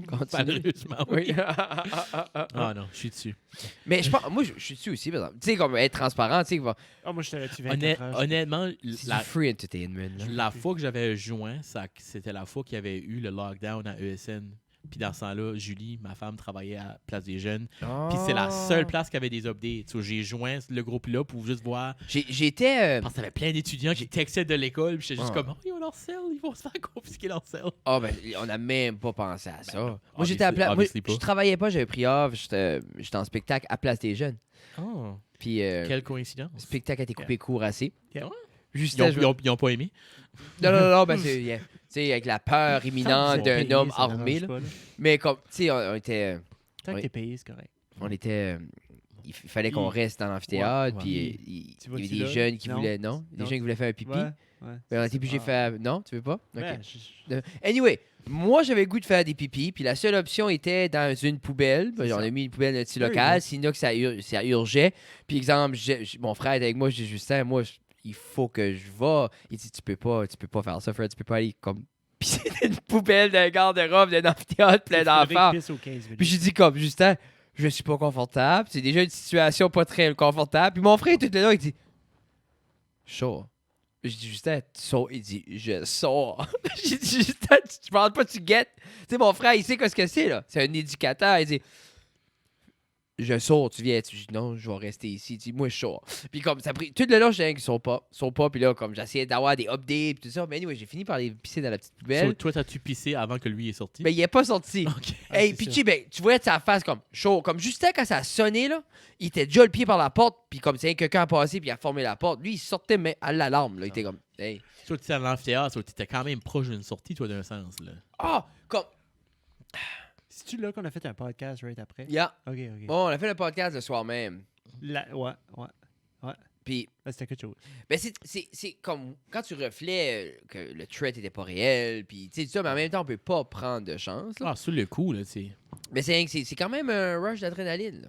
Continue. Malheureusement, oui. Oui. Ah non, je suis dessus. Mais je pense, moi, je suis dessus aussi, par exemple. Tu sais, comme être transparent, tu sais, Ah, moi, je t'avais tué 24 heures. Honnêtement, c'est la, du free entertainment. là. la fois que j'avais joint, c'était la fois qu'il y avait eu le lockdown à ESN. Puis dans ce temps-là, Julie, ma femme, travaillait à Place des Jeunes. Puis c'est la seule place qui avait des updates. So, j'ai joint le groupe-là pour juste voir. J'étais. Parce qu'il y avait plein d'étudiants qui textaient de l'école. Puis j'étais juste Ah. comme, oh, ils ont leur sel, ils vont se faire confisquer leur sel. Ah, ben, on n'a même pas pensé à ça. Moi, obviously- j'étais à Place. Moi, obviously pas. je travaillais pas, j'avais pris off. J'étais en spectacle à Place des Jeunes. Oh, Puis, quelle coïncidence. le spectacle a été coupé court assez. Yeah. Juste Ils ont pas aimé. Non, ben, c'est. Tu sais, avec la peur imminente Tant que d'un t'es homme payé, ça armé. dérange Là. pas, là. Mais comme, tu sais, on était. Tant que Oui. t'es payé, c'est correct. On était. Il fallait qu'on Puis- reste dans l'amphithéâtre. Ouais, Puis ouais. il Tu y avait vas-tu des là? jeunes qui Non. voulaient. Non, des Non. jeunes qui voulaient faire un pipi. Ouais. Ben, on a été obligé de faire. Non, tu veux pas? Ok. Ouais, je- Anyway, moi, j'avais le goût de faire des pipis, puis la seule option était dans une poubelle. C'est On ça. a mis une poubelle dans un petit There you local, go. sinon que ça urgeait. Puis, exemple, mon frère était avec moi, je dis, Justin, moi, il faut que je va. Il dit, tu peux pas faire ça, Fred, tu peux pas aller comme pisser dans une poubelle d'un garde-robe, d'un amphithéâtre plein Il faudrait d'enfants. qu'il pisse aux 15 minutes. Puis j'ai dit comme, Justin, je suis pas confortable. C'est déjà une situation pas très confortable. Puis mon frère, tout le long, il dit, chaud. Je dis, Justin, tu sors. Il dit, je sors. J'ai dit, Justin, tu parles pas, tu guettes. Tu sais, mon frère, il sait ce que c'est, là. C'est un éducateur. Il dit, je sors, tu viens. Tu dis, non, je vais rester ici. Il dit, moi, je sors. Puis comme, ça a pris. Tout le long, je disais qu'ils sont pas. Puis là, comme, j'essayais d'avoir des updates, puis tout ça. Mais anyway, j'ai fini par les pisser dans la petite poubelle. So, toi, t'as-tu pissé avant que lui est sorti? Mais il est pas sorti. Ok. Hey, c'est puis ça. tu sais, ben, tu voyais de sa face comme chaud. Comme Justin, quand ça a sonné, là, il était déjà le pied par la porte, puis comme c'est quelqu'un a passé, puis il a formé la porte. Lui, il sortait, mais à l'alarme, là. Il était comme, hey. Toi, tu étais à l'amphithéâtre, tu étais quand même proche d'une sortie, toi, d'un sens. Là. Ah, comme, C'est-tu là qu'on a fait un podcast right après? yeah. Ok, ok. Bon, on a fait le podcast le soir même. Ouais, ouais. Puis, C'était quelque chose. ben c'est comme quand tu reflets que le threat était pas réel, puis tu sais, ça, mais en même temps, on peut pas prendre de chance. Là. Ah, sur le coup, là, tu sais. Mais c'est quand même un rush d'adrénaline. Là.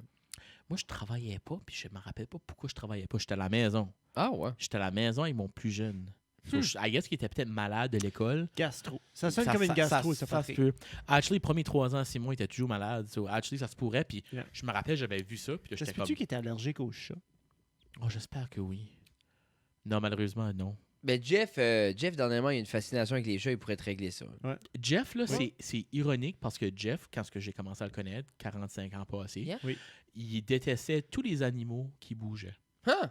Moi, je travaillais pas, puis je me rappelle pas pourquoi je travaillais pas. J'étais à la maison. Ah ouais. J'étais à la maison avec mon plus jeune. So, I guess qu'il était peut-être malade de l'école. Gastro. Ça sonne comme une gastro, ça, se Patrick. peut. Actually, les premiers 3 ans, 6 mois, il était toujours malade. So, actually, ça se pourrait. Puis Yeah. je me rappelle, j'avais vu ça. Puis là, Ça se j'étais comme. peut-tu qu'il était allergique aux chats? Oh, j'espère que oui. Non, malheureusement, non. Ben Jeff, dernièrement, il a une fascination avec les chats, il pourrait te régler ça. Jeff, là, Oui. c'est ironique parce que Jeff, quand j'ai commencé à le connaître, 45 ans passés, Yeah. Oui. il détestait tous les animaux qui bougeaient. Hein?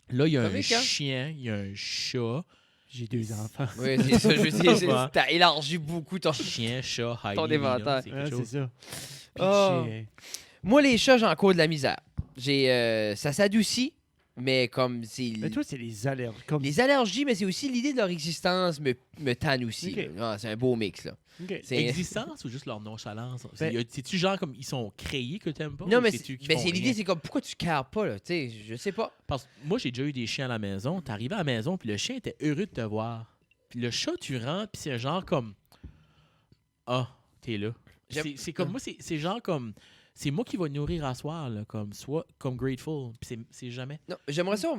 Là, il y a Comique, un hein? chien, il y a un chat. J'ai 2 enfants. Oui, c'est ça, je veux dire, Ouais. t'as élargi beaucoup ton... Chien, chat, Heidi. Ton éventail. C'est Ouais, quelque c'est chose. ça. Oh. Puis, Moi, les chats, j'en cours de la misère. Ça s'adoucit, mais comme c'est... mais toi, c'est les allergies. Comme... Les allergies, mais c'est aussi l'idée de leur existence me tanne aussi. Ok. Là. Ah, c'est un beau mix, là. Ok. C'est- Existence ou juste leur nonchalance? Ben- C'est-tu genre comme ils sont créés que t'aimes pas? Non, ou mais c'est-tu qu'ils c'est font l'idée, rien? c'est comme, pourquoi tu cares pas, là? Tu sais, je sais pas. Parce que moi, j'ai déjà eu des chiens à la maison. T'arrivais à la maison, puis le chien était heureux de te voir. Puis le chat, tu rentres, puis c'est un genre comme... Ah, t'es là. C'est comme moi, c'est genre comme... C'est moi qui va nourrir à soir, là, comme grateful. Puis c'est jamais... Non, j'aimerais ça...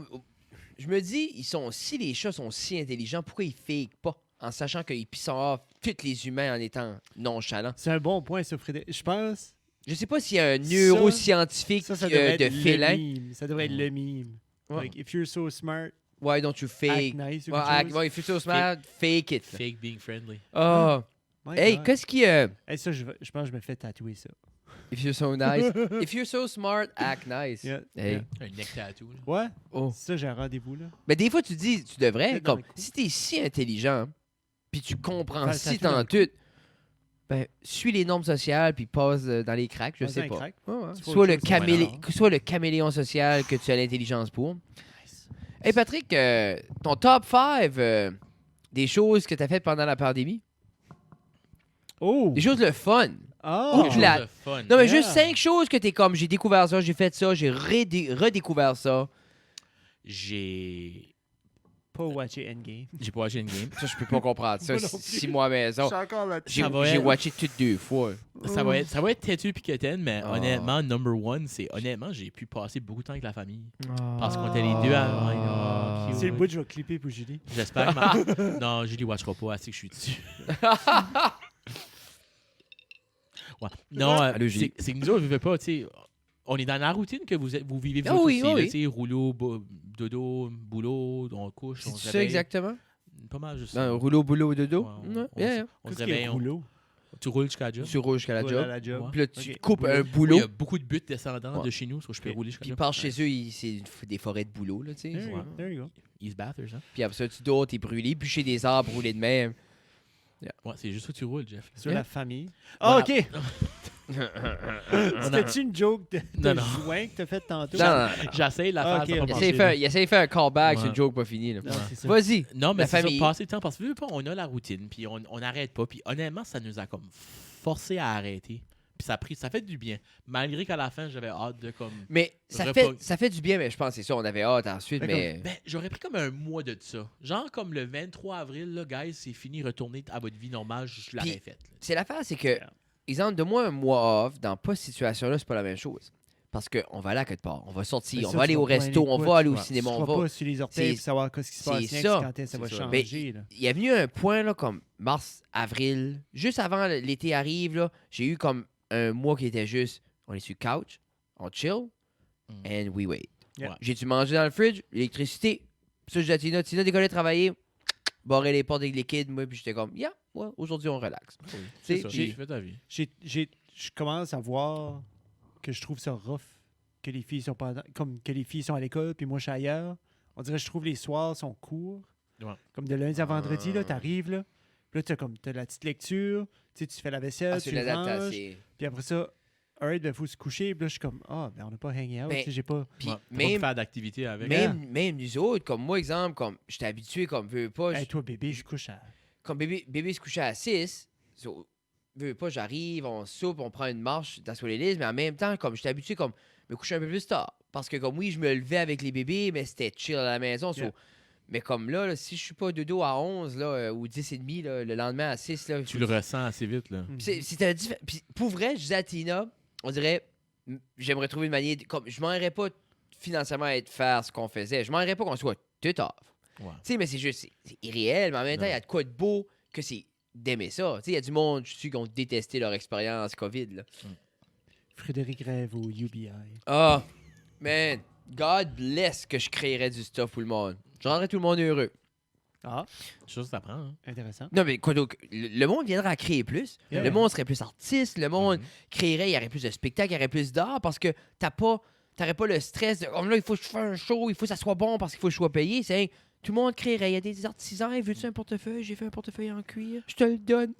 Je me dis, si les chats sont si intelligents, pourquoi ils fake pas? En sachant qu'ils pissent off tous les humains en étant nonchalants. C'est un bon point, ça, Frédéric. Je pense Je sais pas s'il y a un neuroscientifique ça devrait de être félin. le mime. Ça devrait être le mime. Ouais. Like, if you're so smart, Why don't you fake? act nice ou Ouais, quelque chose. ouais, if you're so smart, fake it. Fake being friendly. Oh. My Hey, God. qu'est-ce qui... Hey, ça, je pense que je me fais tatouer ça. If you're so nice. If you're so smart, act nice. Yeah. Hey. Yeah. Un neck tattoo. là. Ouais? Oh. Ça, j'ai un rendez-vous, là. Mais des fois, tu dis, tu devrais, Peut-être dans comme, le cou. si t'es si intelligent, puis tu comprends Faire le si tatou dans tant le tout, ben, suis les normes sociales, puis passe dans les cracks, je Passe sais dans les pas. cracks. Ouais, ouais. Tu fais Soit, autre le chose, soit le caméléon social que tu as l'intelligence pour. Nice. Hey Patrick, ton top 5 des choses que tu as faites pendant la pandémie? Oh! Des choses le fun. Ah! Ou Quelque plate. chose de fun. Non, mais Yeah. juste 5 choses que t'es comme, j'ai découvert ça, j'ai fait ça, j'ai redécouvert ça. J'ai Pas watcher Endgame. pas watché une game. Ça, je peux pas comprendre ça. Moi non plus. 6 mois à la maison. encore là J'ai Ça va j'ai être- watché toutes 2 fois. Ça va être têtu puis quétaine, mais Ah. honnêtement, number one, c'est honnêtement, j'ai pu passer beaucoup de temps avec la famille. Parce qu'on Ah. était les deux à. C'est le bout que je vais clipper pour Julie. J'espère que non, Julie watchera pas assez que je suis dessus. Ouais. Non, Allô, Julie. c'est que nous autres, on vivait pas, tu sais. On est dans la routine que vous vivez vous Ah autres oui, aussi, ah là, oui. tu sais, rouleau, dodo, boulot, on couche, on C'est se ça réveille. exactement? Pas mal juste Dans ça. un rouleau, boulot, dodo? Ouais, Ouais, on yeah, se- yeah. on se Qu'est-ce qui est réveille, rouleau? tu roules jusqu'à la job. Tu roules jusqu'à la Roule à job. la job. Ouais. Puis là, tu Ok. coupes Boulot. un Oui, boulot. il y a beaucoup de buts descendants Ouais. de chez nous, so je peux rouler jusqu'à Puis la ils job. partent chez eux, c'est des forêts de boulot, là, tu sais. There you Ouais. go. There you go. East Bathurst, hein? Puis après ça, tu dors, t'es brûlé, puis chez des arbres roulés de même. Ouais, c'est juste ça que tu roules, Jeff. Sur Yeah. la famille. Ah, Voilà. OK! C'était-tu une joke de Non, non. joint que t'as fait tantôt? Non, non, non. J'essaie de la Ah, faire. ok, ça va ok. pas Il marcher, essaie de faire un callback, c'est Ouais. une joke pas finie. Là. Non, c'est ça. Vas-y. Non, mais La c'est famille. ça, passer le temps. Parce que, veux pas, on a la routine, puis on n'arrête pas. Puis honnêtement, ça nous a comme forcé à arrêter. Puis ça fait du bien. Malgré qu'à la fin, j'avais hâte de comme... Mais Repas. ça fait du bien, mais je pense que c'est ça, on avait hâte ensuite, D'accord. mais... Ben, j'aurais pris comme un mois de ça. Genre comme le 23 avril, là, guys, c'est fini, retournez à votre vie normale, je l'aurais Puis- faite. là. C'est l'affaire, c'est que, exemple, de moi un mois off, dans pas cette situation-là, c'est pas la même chose. Parce qu'on va aller à quelque part, on va sortir, Mais on ça, va aller tu au vas pas resto, aller on quoi, va aller au Ouais. cinéma, Tu on seras va... pas sur les orteils c'est- pour savoir ce qui se passe c'est next, ça. quand est-ce que ça va C'est ça. changer. là. Il y a venu un point, là, comme mars, avril, juste avant l'été arrive, là, j'ai eu comme un mois qui était juste, on est sur le couch, on chill, Mm. and we wait. Yeah. Ouais. J'ai-tu mangé dans le fridge, l'électricité, puis ça, je dis à Tina, Tina décollé travailler, barrer les portes avec les kids, moi, puis j'étais comme, yeah, ouais, aujourd'hui, on relaxe. C'est C'est- ça, j'ai- j'ai fait ta vie. Je commence à voir que je trouve ça rough que les filles sont pas comme que les filles sont à l'école puis moi je suis ailleurs. On dirait que je trouve les soirs sont courts. Ouais. Comme de lundi à vendredi là, t'arrives là. Puis là t'as la petite lecture, tu sais, tu fais la vaisselle, Ah, c'est tu une ranges, adaptation. puis après ça alright, ben faut se coucher, puis là je suis comme ben on n'a pas hangé out, Ben, tu sais, j'ai pas Puis Ouais, t'as pas pu même, faire d'activité avec. même nous autres, comme moi, exemple, comme j'étais habitué, comme veux pas, Hey, toi bébé, je couche à comme bébé se couchait à 6, veux pas, j'arrive, on soupe, on prend une marche dans les listes, mais en même temps, comme j'étais habitué, comme me coucher un peu plus tard. Parce que comme oui, je me levais avec les bébés, mais c'était chill à la maison. Yeah. Mais comme là, si je suis pas de dos à 11 là, ou 10 et demi, là, le lendemain à 6, là, Tu le ressens assez vite, là. c'était Puis pour vrai, je disais à Tina, on dirait, j'aimerais trouver une manière. Comme, je m'aimerais pas financièrement à faire ce qu'on faisait. Je m'aimerais pas qu'on soit tout off. Ouais. Tu sais, mais c'est juste, c'est irréel, mais en même temps, il y a de quoi de beau que c'est d'aimer ça. Tu sais, il y a du monde, je suis qui ont détesté leur expérience COVID, là. Frédéric rêve au UBI. Ah, man, God bless que je créerais du stuff pour le monde. Je rendrais tout le monde heureux. Ah, Chose que t'apprends, hein. intéressant. Non, mais quoi donc, le monde viendrait à créer plus. Yeah. Le monde serait plus artiste. Le monde Mhm. créerait, il y aurait plus de spectacles, il y aurait plus d'art parce que t'aurais pas le stress de comme là, il faut que je fasse un show, il faut que ça soit bon parce qu'il faut que je sois payé. C'est tout le monde créerait. Il y a des artisans. Hey, veux-tu un portefeuille? J'ai fait un portefeuille en cuir. Je te le donne.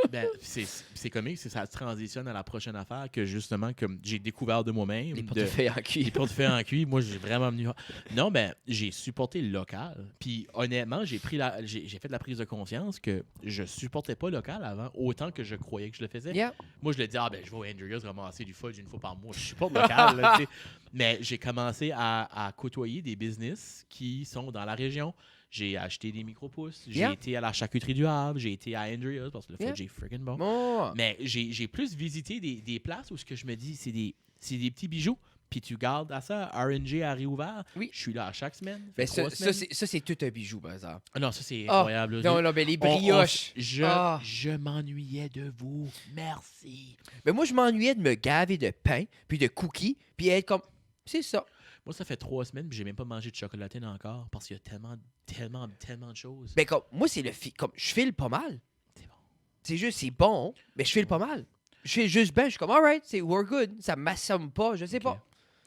Ben, c'est comique, ça transitionne à la prochaine affaire que justement, comme j'ai découvert de moi-même. Les portefeuilles en Les cuir. portefeuilles en cuir, moi, j'ai vraiment venu. Non, ben, j'ai supporté le local. Puis, honnêtement, j'ai fait de la prise de conscience que je supportais pas le local avant autant que je croyais que je le faisais. Yeah. Moi, je le dis, ben, je vais au Andreas ramasser du fudge une fois par mois. Je supporte le local, là, tu sais. Mais j'ai commencé à côtoyer des business qui sont dans la région. J'ai acheté des micro-pousses. J'ai Yeah. été à la charcuterie du Havre. J'ai été à Andreas parce que le Yeah. fudge est freaking bon. Bon. Mais j'ai plus visité des places où ce que je me dis, c'est des petits bijoux. Puis tu gardes à ça, RNG a réouvert. Oui. Je suis là à chaque semaine. Ben, fait 3 ça, semaines. c'est tout un bijou, par exemple. Ah non, ça c'est Ah, incroyable. Non, non, ben les brioches. Ah. Je m'ennuyais de vous. Merci. Ben moi, je m'ennuyais de me gaver de pain, puis de cookies, puis être comme, c'est ça. Moi, ça fait 3 semaines, puis j'ai même pas mangé de chocolatine encore parce qu'il y a tellement de choses. Ben comme, moi, c'est comme, je file pas mal. C'est bon. C'est juste, c'est bon, mais je file pas mal. Je file juste ben, je suis comme, alright, c'est we're good. Ça m'assomme pas, je sais Ok. pas.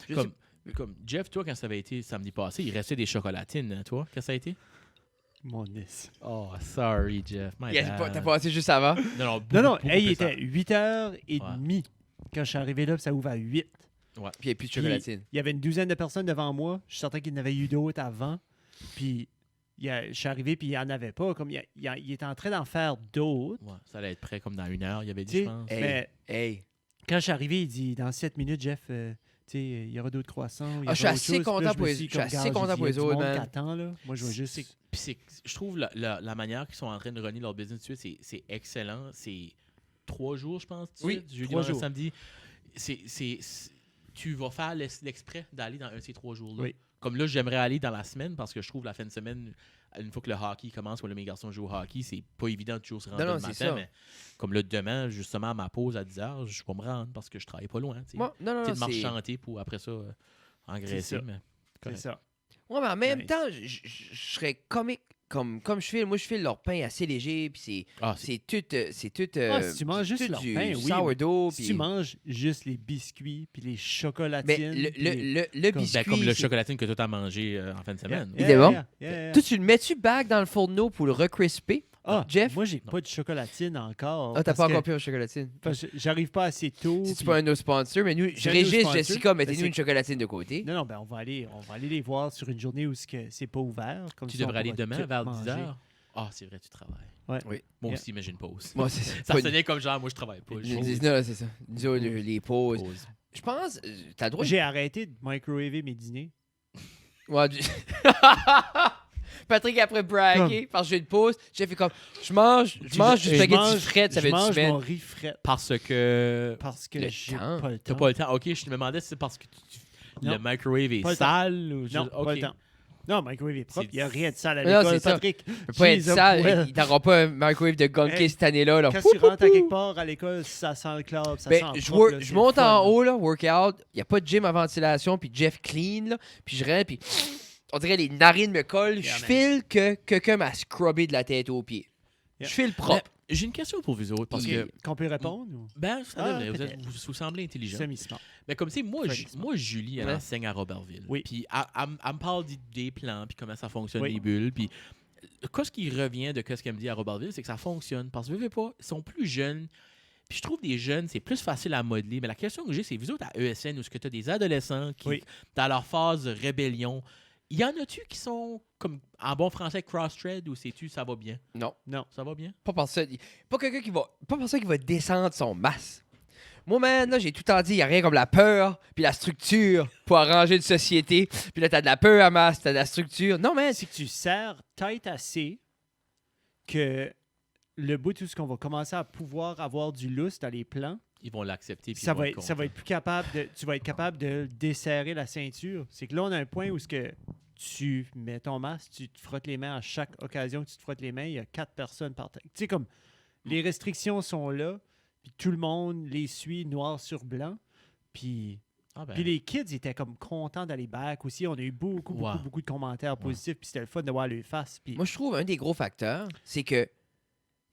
Je sais- Comme Jeff, toi, quand ça avait été samedi passé, il restait des chocolatines, hein, toi, quand ça a été? Mon nez. Oh, sorry, Jeff. My bad. T'as passé juste avant. Non, Non, beaucoup hey, il plus était 8h30 quand je suis arrivé là, puis ça ouvre à 8. Puis il n'y a plus de Puis, chocolatine. Il y avait une douzaine de personnes devant moi. Je suis certain qu'il y en avait eu d'autres avant. Puis je suis arrivé, puis il n'y en avait pas. Comme il était en train d'en faire d'autres. Ouais, ça allait être prêt comme dans 1 heure, il avait dit, Tu sais, je pense. Hey, mais- hey. Quand je suis arrivé, il dit dans 7 minutes, Jeff, tu sais, il y aura d'autres croissants. il y Ah, je suis aura autre assez chose. Puis content là, pour me les- suis je suis comme, assez Garde, content j'ai dit, pour les il y a du autres, monde man. qui attend, là. Moi, je vais juste. Puis je trouve la manière qu'ils sont en train de runner leur business dessus, c'est excellent. C'est 3 jours, je pense. Oui, jeudi, 3 vendredi, jours. samedi. Tu vas faire l'exprès d'aller dans un de ces 3 jours-là. Oui. Comme là, j'aimerais aller dans la semaine parce que je trouve la fin de semaine, une fois que le hockey commence, ou là, mes garçons jouent au hockey, c'est pas évident de toujours se rendre Non, le c'est matin. ça. Mais comme là, demain, justement, à ma pause à 10h, je vais me rendre parce que je travaille pas loin. Tu sais. Moi, non, Tu sais, de marche c'est... chanter pour après ça engraisser. ça. Mais C'est correct. ça. Ouais, mais en même Nice. temps, je serais comique. Comme je file, moi, je file leur pain assez léger, puis Ah, c'est tout... Si tu manges juste tout leur du pain, oui. sourdough, Si puis... tu manges juste les biscuits, puis les Mais chocolatines. le puis les- biscuit... ben, comme le c'est- chocolatine que toi t'as mangé en fin de Yeah, semaine. Il était bon? yeah. Toi, tu le mets-tu back dans le fourneau pour le recrisper? Ah, Jeff? moi, j'ai pas de chocolatine encore. Ah, t'as parce pas que- encore pris un chocolatine? parce que j'arrive pas assez tôt. Si tu puis- pas un de nos sponsors, mais nous, C'est un de nos Régis, sponsors. Jessica, mettez-nous Ben, une chocolatine de côté. Non, ben on va aller les voir sur une journée où c'est pas ouvert. Comme Tu ça, on devrais aller pourra demain tout vers manger. 10h. Ah, c'est vrai, tu travailles. Ouais. Oui. Moi Yeah. aussi, mais j'ai une pause. Moi, c'est Ça pas- sonnait comme genre, moi, je travaille pas. Ils J'ai disent, non, c'est ça. Nous autres, les pauses. pause. Je pense, t'as le droit. J'ai arrêté de microwaver mes dîners. Ouais, Patrick, après braquer, parce que j'ai une pause, j'ai fait comme, je mange du spaghetti frais, ça fait je une mange semaine. mon riz frais Parce que parce que Le j'ai temps. pas le t'as temps. pas le temps. Ok, je te demandais si c'est parce que Non. le microwave est Pas le temps. sale ou Non, ok. pas le temps. Non, microwave est propre. C'est- Il n'y a rien de sale à Non, l'école, c'est ça. Patrick. Il peut pas être Jesus, sale, well. il t'aura pas un microwave de gunky Hey, cette année-là. Là. Quand tu rentres à quelque part à l'école, ça sent le club, ça Ben, sent je, propre, là, je c'est monte le fun, en là. haut, là, workout, il n'y a pas de gym à ventilation, puis Jeff clean, là, puis je rentre, puis on dirait les narines me collent, Yeah, je man. file que quelqu'un m'a scrubbé de la tête aux pieds. Yeah. Je file propre. Mais J'ai une question pour vous autres parce que Qu'on peut répondre ou ben ça Ah, devrait, peut-être. vous semblez intelligent. semi-smart? Mais comme tu sais, moi, Très smart. moi Julie, elle Ouais. enseigne à Robertville. Oui. Puis elle me parle des plans, puis comment ça fonctionne, Oui. les bulles. Puis ce qui revient de ce qu'elle me dit à Robertville, c'est que ça fonctionne. Parce que, veux pas, ils sont plus jeunes. Puis je trouve des jeunes, c'est plus facile à modeler. Mais la question que j'ai, c'est vous autres à ESN, où tu as des adolescents qui, Oui. dans leur phase de rébellion, il y en a-tu qui sont, comme en bon français, cross-thread, ou sais-tu, ça va bien? Non, Non. Ça va bien? pas par ça. Pas quelqu'un qui va, pas par ça qui va descendre son masse. Moi, man, là, j'ai tout le temps dit, il n'y a rien comme la peur puis la structure pour arranger une société. Puis là, t'as de la peur à masse, t'as de la structure. Non, man. C'est que tu serres tête assez que le bout tout ce qu'on va commencer à pouvoir avoir du lousse dans les plans, Ils vont l'accepter. puis ça ils vont va, être être, ça va être plus capable de. Tu vas être capable de desserrer la ceinture. C'est que là, on a un point où ce que tu mets ton masque, tu te frottes les mains à chaque occasion que tu te frottes les mains, il y a 4 personnes par tête. Tu sais, comme les restrictions sont là, puis tout le monde les suit noir sur blanc. Puis Ah ben, Puis les kids étaient comme contents d'aller back aussi. On a eu beaucoup de commentaires positifs. Puis c'était le fun de voir leur face. Puis Moi, je trouve un des gros facteurs, c'est que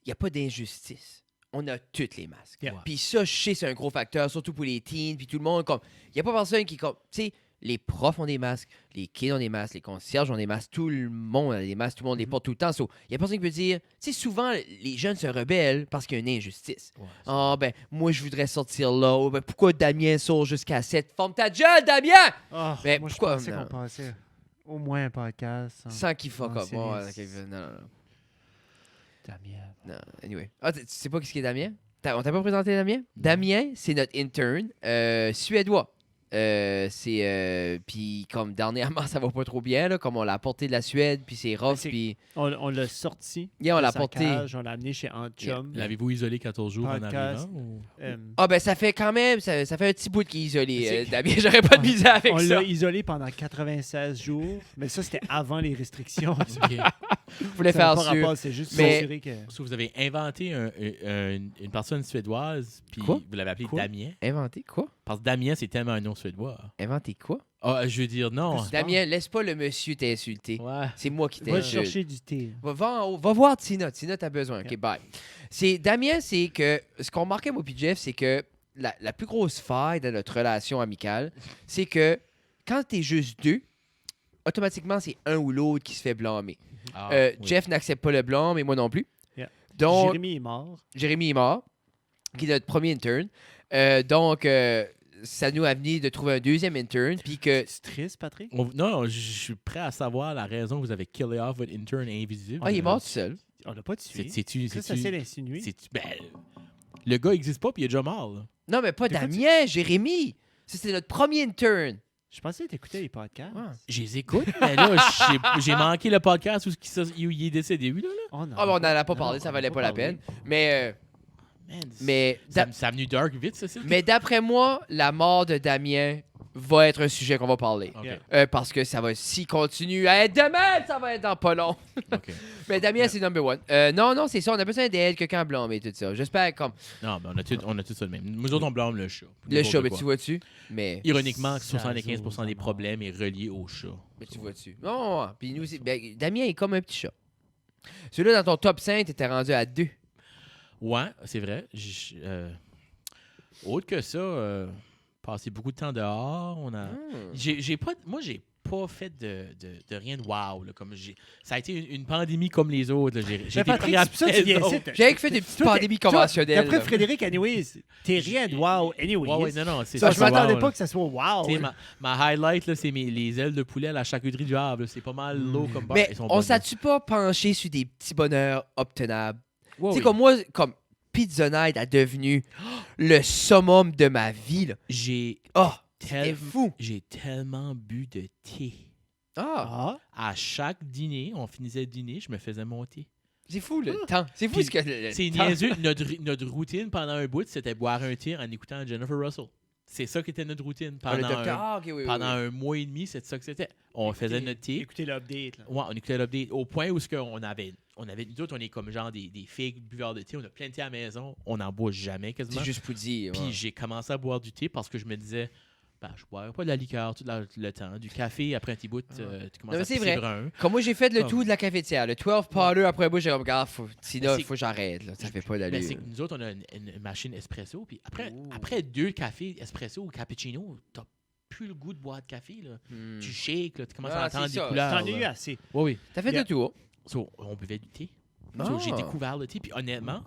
il n'y a pas d'injustice. On a toutes les masques. Yeah. Puis ça, je sais, c'est un gros facteur, surtout pour les teens, puis tout le monde. Comme, il n'y a pas personne qui, comme, tu sais, les profs ont des masques, les kids ont des masques, les concierges ont des masques, tout le monde a des masques, tout le monde les porte tout le temps. So, il n'y a personne qui peut dire, tu sais, souvent, les jeunes se rebellent parce qu'il y a une injustice. ouais, Ah, ben, moi, je voudrais sortir là. Oh, ben, pourquoi Damien sort jusqu'à 7? Forme ta gueule, Damien! mais Mais moi, pourquoi- je pensais non. qu'on passait au moins un podcast. Sans qu'il fuck up. ancienne Bon, liste. non, non, non. Damien. Non, anyway. Ah, tu sais pas qui est Damien? On t'a pas présenté Damien? Damien, c'est notre intern suédois. Puis comme dernièrement, ça va pas trop bien, là, comme on l'a apporté de la Suède, puis c'est rough, c'est- puis On l'a sorti. yeah, on de l'a sa apporté. cage, on l'a amené chez Aunt Chum. L'avez-vous isolé 14 jours en Podcast. arrivant? Ou... Ah ben ça fait quand même, ça fait un petit bout qui est isolé, C'est- Damien. J'aurais pas de misère avec On ça. l'a isolé pendant 96 jours, mais ça, c'était avant les restrictions. OK. Je voulais Ça n'a faire pas sûr. rapport, c'est juste Mais- s'assurer que... So, vous avez inventé une personne suédoise, puis Quoi? vous l'avez appelé Quoi? Damien. Inventé quoi? Parce que Damien, c'est tellement un nom suédois. Inventé quoi? Ah, je veux dire, non. Damien, laisse pas le monsieur t'insulter. Ouais. C'est moi qui Va t'insulte. chercher du thé. Va en haut, va voir Tina. Tina, t'as besoin. OK, bye. Damien, c'est que ce qu'on remarquait, moi, puis Jeff, c'est que la plus grosse faille de notre relation amicale, c'est que quand t'es juste deux, automatiquement, c'est un ou l'autre qui se fait blâmer. Ah, oui. Jeff n'accepte pas le blâme et moi non plus. Yeah. Donc, Jérémy est mort. Jérémy est mort, qui est notre premier intern. Ça nous a amené de trouver un deuxième intern, puis que... C'est triste, Patrick? Non, je suis prêt à savoir la raison que vous avez killé off votre intern invisible. Ah, il est mort tout seul. On l'a pas tué. C'est-tu... Ça, c'est d'insinuer. Ben, le gars n'existe pas, puis il est déjà mort. Là. Non, mais pas De quoi Damien, Jérémy. Ça, c'était notre premier intern. Je pensais que t'écoutais les podcasts. Ouais. Je les écoute, mais là, j'ai manqué le podcast où il est décédé, lui, là. Oh non. Ah, ben, on n'en a pas Non, parlé, on ça en a valait pas pas la parlé. peine. Mais Man, Mais, ça a venu dark vite, ça, c'est? mais d'après moi, la mort de Damien va être un sujet qu'on va parler. OK. Yeah. Parce que ça va, s'il continue à être de même, ça va être dans pas long. OK. Mais Damien, c'est number one. Non, c'est ça, on a besoin d'aide, quelqu'un blâme et tout ça. J'espère comme Non, mais on a tout ça de même. Nous autres, on blâme le chat. le N'importe chat, mais quoi. tu vois-tu? Mais Ironiquement, Ça 75% des zone, problèmes est relié au chat. tu vois-tu? Non, puis nous, Damien est comme un petit chat. Celui-là, dans ton top 5, t'étais rendu à 2. Ouais, c'est vrai. Autre que ça, passer beaucoup de temps dehors. J'ai pas fait de rien de wow. Là, ça a été une pandémie comme les autres. Là. J'ai Mais été Patrick, pris à c'est pour ça que tu viens maison. ici. J'ai fait des petites Toi, pandémies toi, conventionnelles. D'après là. Frédéric, anyways, t'es rien de wow, anyways. Ouais, non, c'est Ça, ça. je m'attendais wow, pas là. que ça soit wow. Tu sais, ma highlight, là, c'est les ailes de poulet à la charcuterie du Havre. là. C'est pas mal low comme bar. Mais Ils sont on bonnes, s'est-tu pas penché sur des petits bonheurs obtenables? là. Ouais, Tu sais, oui. comme moi, comme Pizza Night a devenu le summum de ma vie. Là. J'ai Oh, c'était fou. j'ai tellement bu de thé. Ah, Ah, À chaque dîner, on finissait le dîner, je me faisais mon thé. c'est fou le temps. C'est fou Puis, ce que le C'est temps- niaiseux. Notre routine pendant un bout, c'était boire un thé en écoutant Jennifer Russell. C'est ça qui était notre routine. Ah, le Pendant, docteur. Ah, ok, oui, oui, pendant oui. un mois et demi, c'est ça que c'était. On faisait notre thé. Écoutez l'update. là. Ouais, on écoutait l'update au point où on avait, nous autres, on est comme genre des filles buveurs de thé. On a plein de thé à la maison. On n'en boit jamais quasiment. C'est juste pour dire. Puis ouais. j'ai commencé à boire du thé parce que je me disais, ben, je boirais pas de la liqueur tout le temps. Du café, après un petit bout, tu commences mais à c'est pisser vrai. brun. Comme moi, j'ai fait le Ah. tout de la cafetière. Le 12 parler après moi, j'ai comme, regarde, sinon, Mais il faut que j'arrête. Là. Ça fait pas Ben, d'allure. c'est que nous autres, on a une machine espresso. Puis Ouh. après 2 cafés espresso ou cappuccino, t'as plus le goût de boire de café. Là. Hmm. Tu shakes, là, tu commences Ah, à entendre c'est des ça. couleurs. T'en as eu là. assez. Oui, oui. T'as fait Yeah. le tour. So, on buvait du thé. Ah. So, j'ai découvert le thé. Puis honnêtement,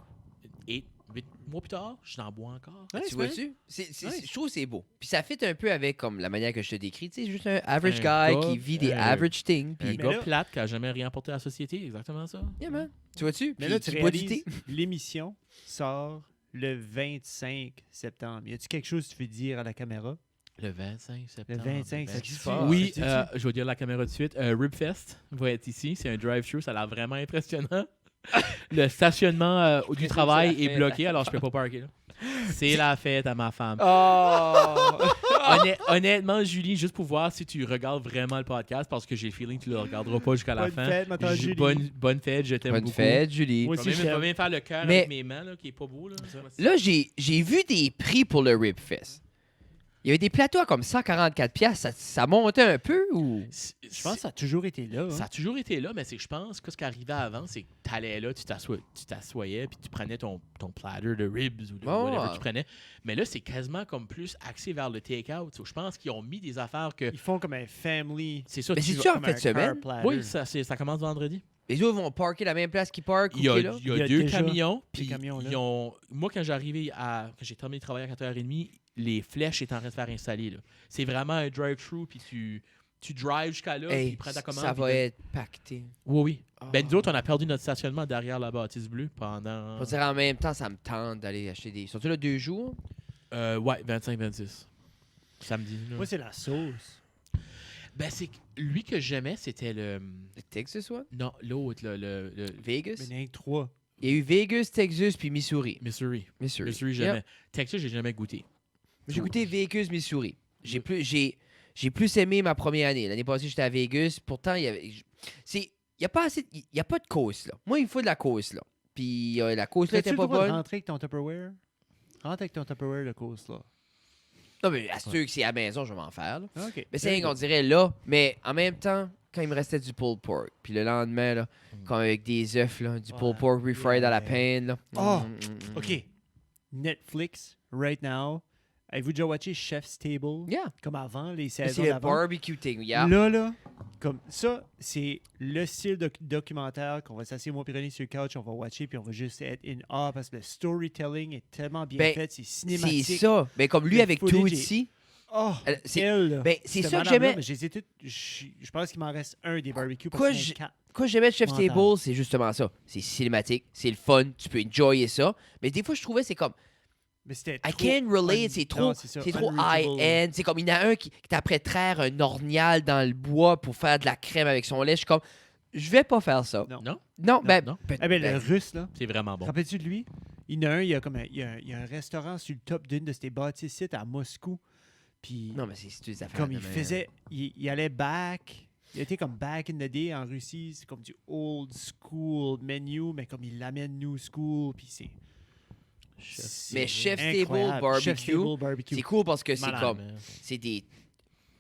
8 mois plus tard, je n'en bois encore. Ouais, Tu c'est vois-tu? Nice. Je trouve que c'est beau. Puis ça fit un peu avec comme la manière que je te décris. Tu sais, juste un average guy Un gars, qui vit des un- average things. Un Puis, Mais gars là- plate qui n'a jamais rien apporté à la société, exactement ça. yeah, man. Tu vois-tu? Mais Puis là, tu qui boit du réalises, thé. l'émission sort le 25 septembre. Y a-tu quelque chose que tu veux dire à la caméra? Le 25 septembre. Le 25, ça Ben, dit se passe? Oui, ça je vais dire la caméra tout de suite. Ribfest va être ici. C'est un drive-thru. Ça a l'air vraiment impressionnant. Le stationnement du travail c'est la est fête. bloqué, alors je peux pas parker là. C'est la fête à ma femme. Oh! Honnêtement, Julie, juste pour voir si tu regardes vraiment le podcast, parce que j'ai le feeling que tu le regarderas pas jusqu'à la Bonne fin. fête, ma tante Julie. Bonne fête, je t'aime Bonne beaucoup. fête, Julie. Moi Je aussi, vais je même, t'aime. faire le cœur Mais- avec mes mains, là, qui est pas beau. Là, Là, j'ai vu des prix pour le Ribfest. Il y avait des plateaux à comme 144$. Ça montait un peu ou? Je pense que ça a toujours été là. Ça Hein? a toujours été là, mais c'est que je pense que ce qui arrivait avant, c'est que tu allais là, tu t'assoyais, puis tu prenais ton platter de ribs ou de Oh. whatever tu prenais. Mais là, c'est quasiment comme plus axé vers le take-out. So, je pense qu'ils ont mis des affaires que. Ils font comme un family. C'est ça, Mais tu c'est-tu vas- en fin de semaine? Oui, ça commence vendredi. Les autres vont parker la même place qu'ils parkent Il y a, ou qui est là? il y a Il y a deux déjà camions. des Puis camions, là. ils ont. Moi, quand j'ai terminé de travailler à 4h30, les flèches étaient en train de se faire installer. Là. C'est vraiment un drive-thru, puis tu drives jusqu'à là, puis Hey, tu prends ta commande. ça puis va là- être pacté. Oui, oui. Ah. Ben, nous autres, on a perdu notre stationnement derrière la bâtisse bleue pendant. Faut dire en même temps, ça me tente d'aller acheter des. Sont-ils là 2 jours? Ouais, 25-26. Samedi. Là. Moi, c'est la sauce. Ben, c'est que lui que j'aimais, c'était le. Le Texas, ouais? Non, l'autre, le Vegas? Mais il y en a que 3. Il y a eu Vegas, Texas, puis Missouri. Missouri. Missouri. Missouri, Yep. jamais. Texas, j'ai jamais goûté. J'ai goûté Vegas, Missouri. J'ai plus aimé ma première année. L'année passée, j'étais à Vegas. Pourtant, il y avait. Il n'y a pas assez. Il y a pas de course, là. Moi, il me faut de la course, là. Puis la course, là, As-tu était le pas droit de bonne. rentrer avec ton Tupperware? Rentre avec ton Tupperware, le course, là. Non, mais à sûr que c'est à la maison, je vais m'en faire, là. OK. Mais c'est rien qu'on dirait là. Mais en même temps, quand il me restait du pulled pork, puis le lendemain, là, comme avec des œufs, là, du pulled Ouais. pork refried à la Yeah. peine, là. Oh! OK. Netflix, right now. Avez-vous déjà watché Chef's Table? Yeah. Comme avant, les C'est saisons le d'avant? barbecue thing, yeah. Là, comme ça, c'est le style de documentaire qu'on va s'asseoir, moi et René, sur le couch, on va watcher, puis on va juste être in awe parce que le storytelling est tellement bien Ben, fait, c'est cinématique. C'est ça. Ben, comme lui Le avec footage Tootsie. Oh, C'est- elle, là. ben, c'est Cette ça que madame-là, j'aimais. mais je les ai toutes- je pense qu'il m'en reste un des barbecues. Quoi, Parce qu'il y en a quatre. Quoi j'aimais de Chef's Mental. Table, c'est justement ça. C'est cinématique, c'est le fun, tu peux enjoyer ça. Mais des fois, je trouvais c'est comme Mais c'était I trop can't relate, c'est trop, non, ça, c'est trop unreachable. high-end. C'est comme il y en a un qui est après traire un ornial dans le bois pour faire de la crème avec son lait. Je suis comme, je vais pas faire ça. Non. Non? Non, ben, non. Ah ben, le russe, là. C'est vraiment bon. Rappelles-tu de lui? Il y en a un, il y a, comme il y a un restaurant sur le top d'une de ces bâtisses sites à Moscou. Puis, non, mais c'est des affaires. comme de il même. faisait, il allait back. Il était comme back in the day en Russie. C'est comme du old school menu, mais comme il l'amène new school. Puis c'est. Mais Chef's Table incroyable. Chef's Barbecue, Table Barbecue. c'est cool parce que c'est Malade. comme, c'est des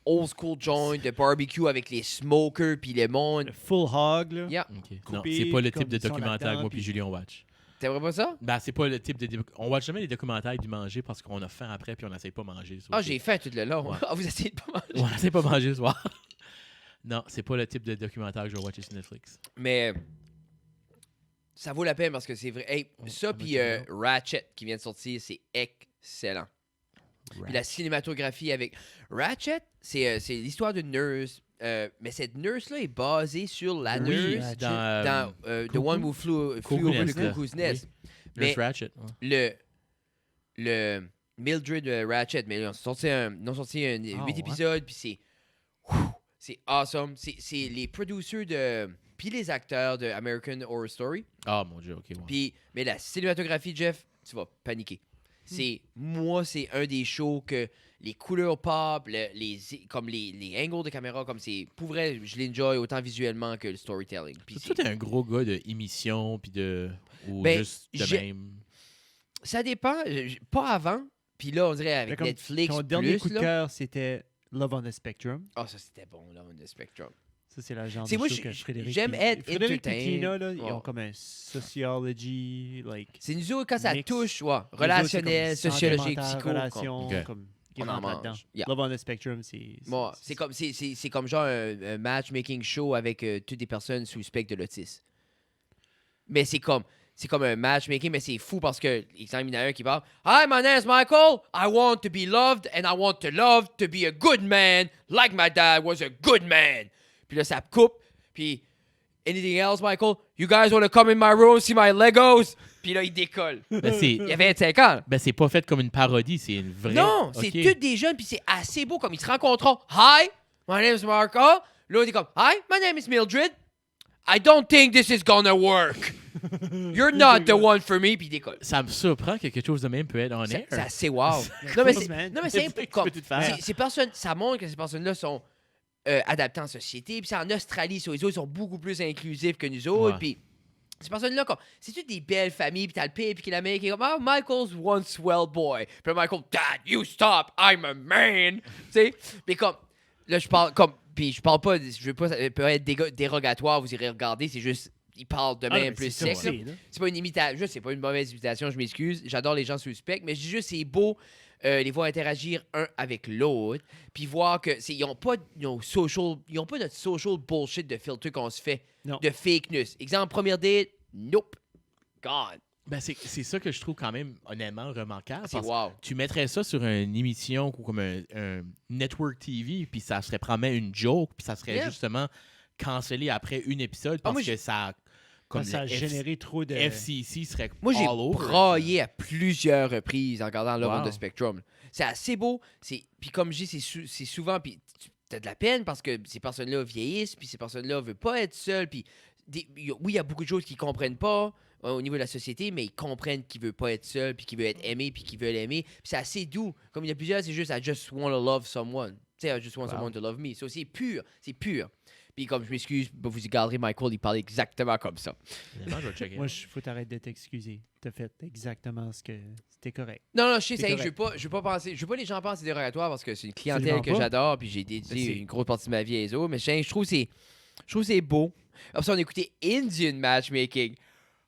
old school joints de barbecue avec les smokers puis les mondes. Le full hog, là. Yeah. Ok. Coupé, Non, c'est pas le comme type de ils sont documentaire que là-dedans, moi puis puis- Julien on watch. T'aimerais pas ça? Ben, c'est pas le type de. On watch jamais les documentaires du manger parce qu'on a faim après puis on n'essaie pas de manger. so Ah, c'est- j'ai faim tout le long. Ouais. Ah, vous essayez de pas manger. On n'essaie pas de manger ce soir. Non, c'est pas le type de documentaire que je vais watcher sur Netflix. Mais ça vaut la peine parce que c'est vrai. Hey, ça, on puis va checker Ratchet qui vient de sortir, c'est excellent. Puis la cinématographie avec. Ratchet, c'est l'histoire d'une nurse. Mais cette nurse-là est basée sur la Oui, nurse dans, dans The One Who Flew Cuckoo Over the Nest, là. Cuckoo's Nest. Nurse mais- Ratchet. Ouais. Le Mildred Ratchet, mais ils ont sorti un 8 ouais. épisodes, puis c'est awesome. C'est les producers de. Puis les acteurs de American Horror Story. Ah, mon Dieu, ok. Ouais. Puis, mais la cinématographie, Jeff, tu vas paniquer. Moi, c'est un des shows que les couleurs pop, comme les angles de caméra, comme c'est. Pour vrai, je l'enjoy autant visuellement que le storytelling. Puis Toi, t'es un gros gars de émission puis de. Ou Ben, juste de j'ai- même. ça dépend. Pas avant. Puis là, on dirait Mais avec comme Netflix. Ton dernier plus, coup de là. cœur, c'était Love on the Spectrum. Ah, ça c'était bon, là, on the Spectrum. Ça, c'est la genre C'est de moi, show que Frédéric... j'aime être Frédéric et entertained. Tina, là, ils Ouais. ont comme un sociology, like... C'est nous autres, quand ça Mix. touche, ouais, les autres, c'est relationnel, comme sociologique, sentimental, psycho. relation, Ok. comme... On Ils en rentrent mange. là-dedans. Yeah. Love on the Spectrum, c'est... Bon, c'est comme genre un matchmaking show avec toutes des personnes sous le spectre de l'autisme. Mais c'est comme un matchmaking, mais c'est fou parce que, exemple, il y en a un qui parle Hi, my name is Michael. I want to be loved and I want to love to be a good man like my dad was a good man. Puis là, ça coupe. Puis, anything else, Michael? You guys want to come in my room, see my Legos? Puis là, il décolle. Ben, Il a 25 ans. ben, c'est pas fait comme une parodie, c'est une vraie. Non, Ok. c'est tous des jeunes, puis c'est assez beau. Comme ils se rencontrent. Hi, my name is Marco. Là, il est comme, Hi, my name is Mildred. I don't think this is gonna work. You're not the one for me. Puis il décolle. Ça me surprend que quelque chose de même peut être en air. C'est assez wow. Close, man. non, mais c'est un peu comme. Tu peux tout faire. Ces personnes, ça montre que ces personnes-là sont adaptées en société. Puis c'est en Australie, sur les autres, ils sont beaucoup plus inclusifs que nous autres. Ouais. Puis ces personnes-là, comme, c'est toutes des belles familles. Puis t'as le père, puis qui la mère qui est comme, oh, Michael's one swell boy. Puis là, Michael, Dad, you stop, I'm a man. Tu sais? Mais comme, là, je parle comme. Puis je parle pas, je veux pas, ça peut être dérogatoire, vous irez regarder, c'est juste. Il parle de même plus c'est sexe. ça, là. là. C'est pas une imitation, c'est pas une mauvaise imitation, je m'excuse. J'adore les gens suspects, mais je dis juste c'est beau les voir interagir un avec l'autre, puis voir que ils ont pas notre social bullshit de filtre qu'on se fait, Non. de fake news. Exemple, première date, nope, gone. Ben, c'est ça que je trouve quand même honnêtement remarquable. C'est parce wow. Tu mettrais ça sur une émission ou comme un network TV, puis ça serait probablement une joke, puis ça serait Yeah. justement cancellé après un épisode parce moi, que ça. Comme Ça a le généré trop de... FCC serait Moi, j'ai all over. braillé à plusieurs reprises en regardant Love on Wow. the Spectrum. C'est assez beau. Puis comme je dis, c'est souvent... Puis t'as de la peine parce que ces personnes-là vieillissent, puis ces personnes-là ne veulent pas être seules. Puis oui, il y a beaucoup de choses qu'ils ne comprennent pas au niveau de la société, mais ils comprennent qu'ils ne veulent pas être seuls, puis qu'ils veulent être aimés, puis qu'ils veulent aimer. Puis c'est assez doux. Comme il y a plusieurs, c'est juste « I just want to love someone ». Tu sais, « I just want someone to love me ». So, c'est pur. C'est pur. Puis comme je m'excuse, vous y garderez Michael, il parle exactement comme ça. Finalement, je vais checker. Moi, il faut t'arrêter de t'excuser. T'as fait exactement ce que... C'était correct. Non, je sais, C'est je veux pas penser, je veux pas que les gens pensent que c'est dérogatoire parce que c'est une clientèle Absolument que pas. j'adore, puis j'ai Mais dédié c'est- une grosse partie de ma vie à eux autres, mais je trouve que c'est beau. Après ça, on a écouté Indian Matchmaking.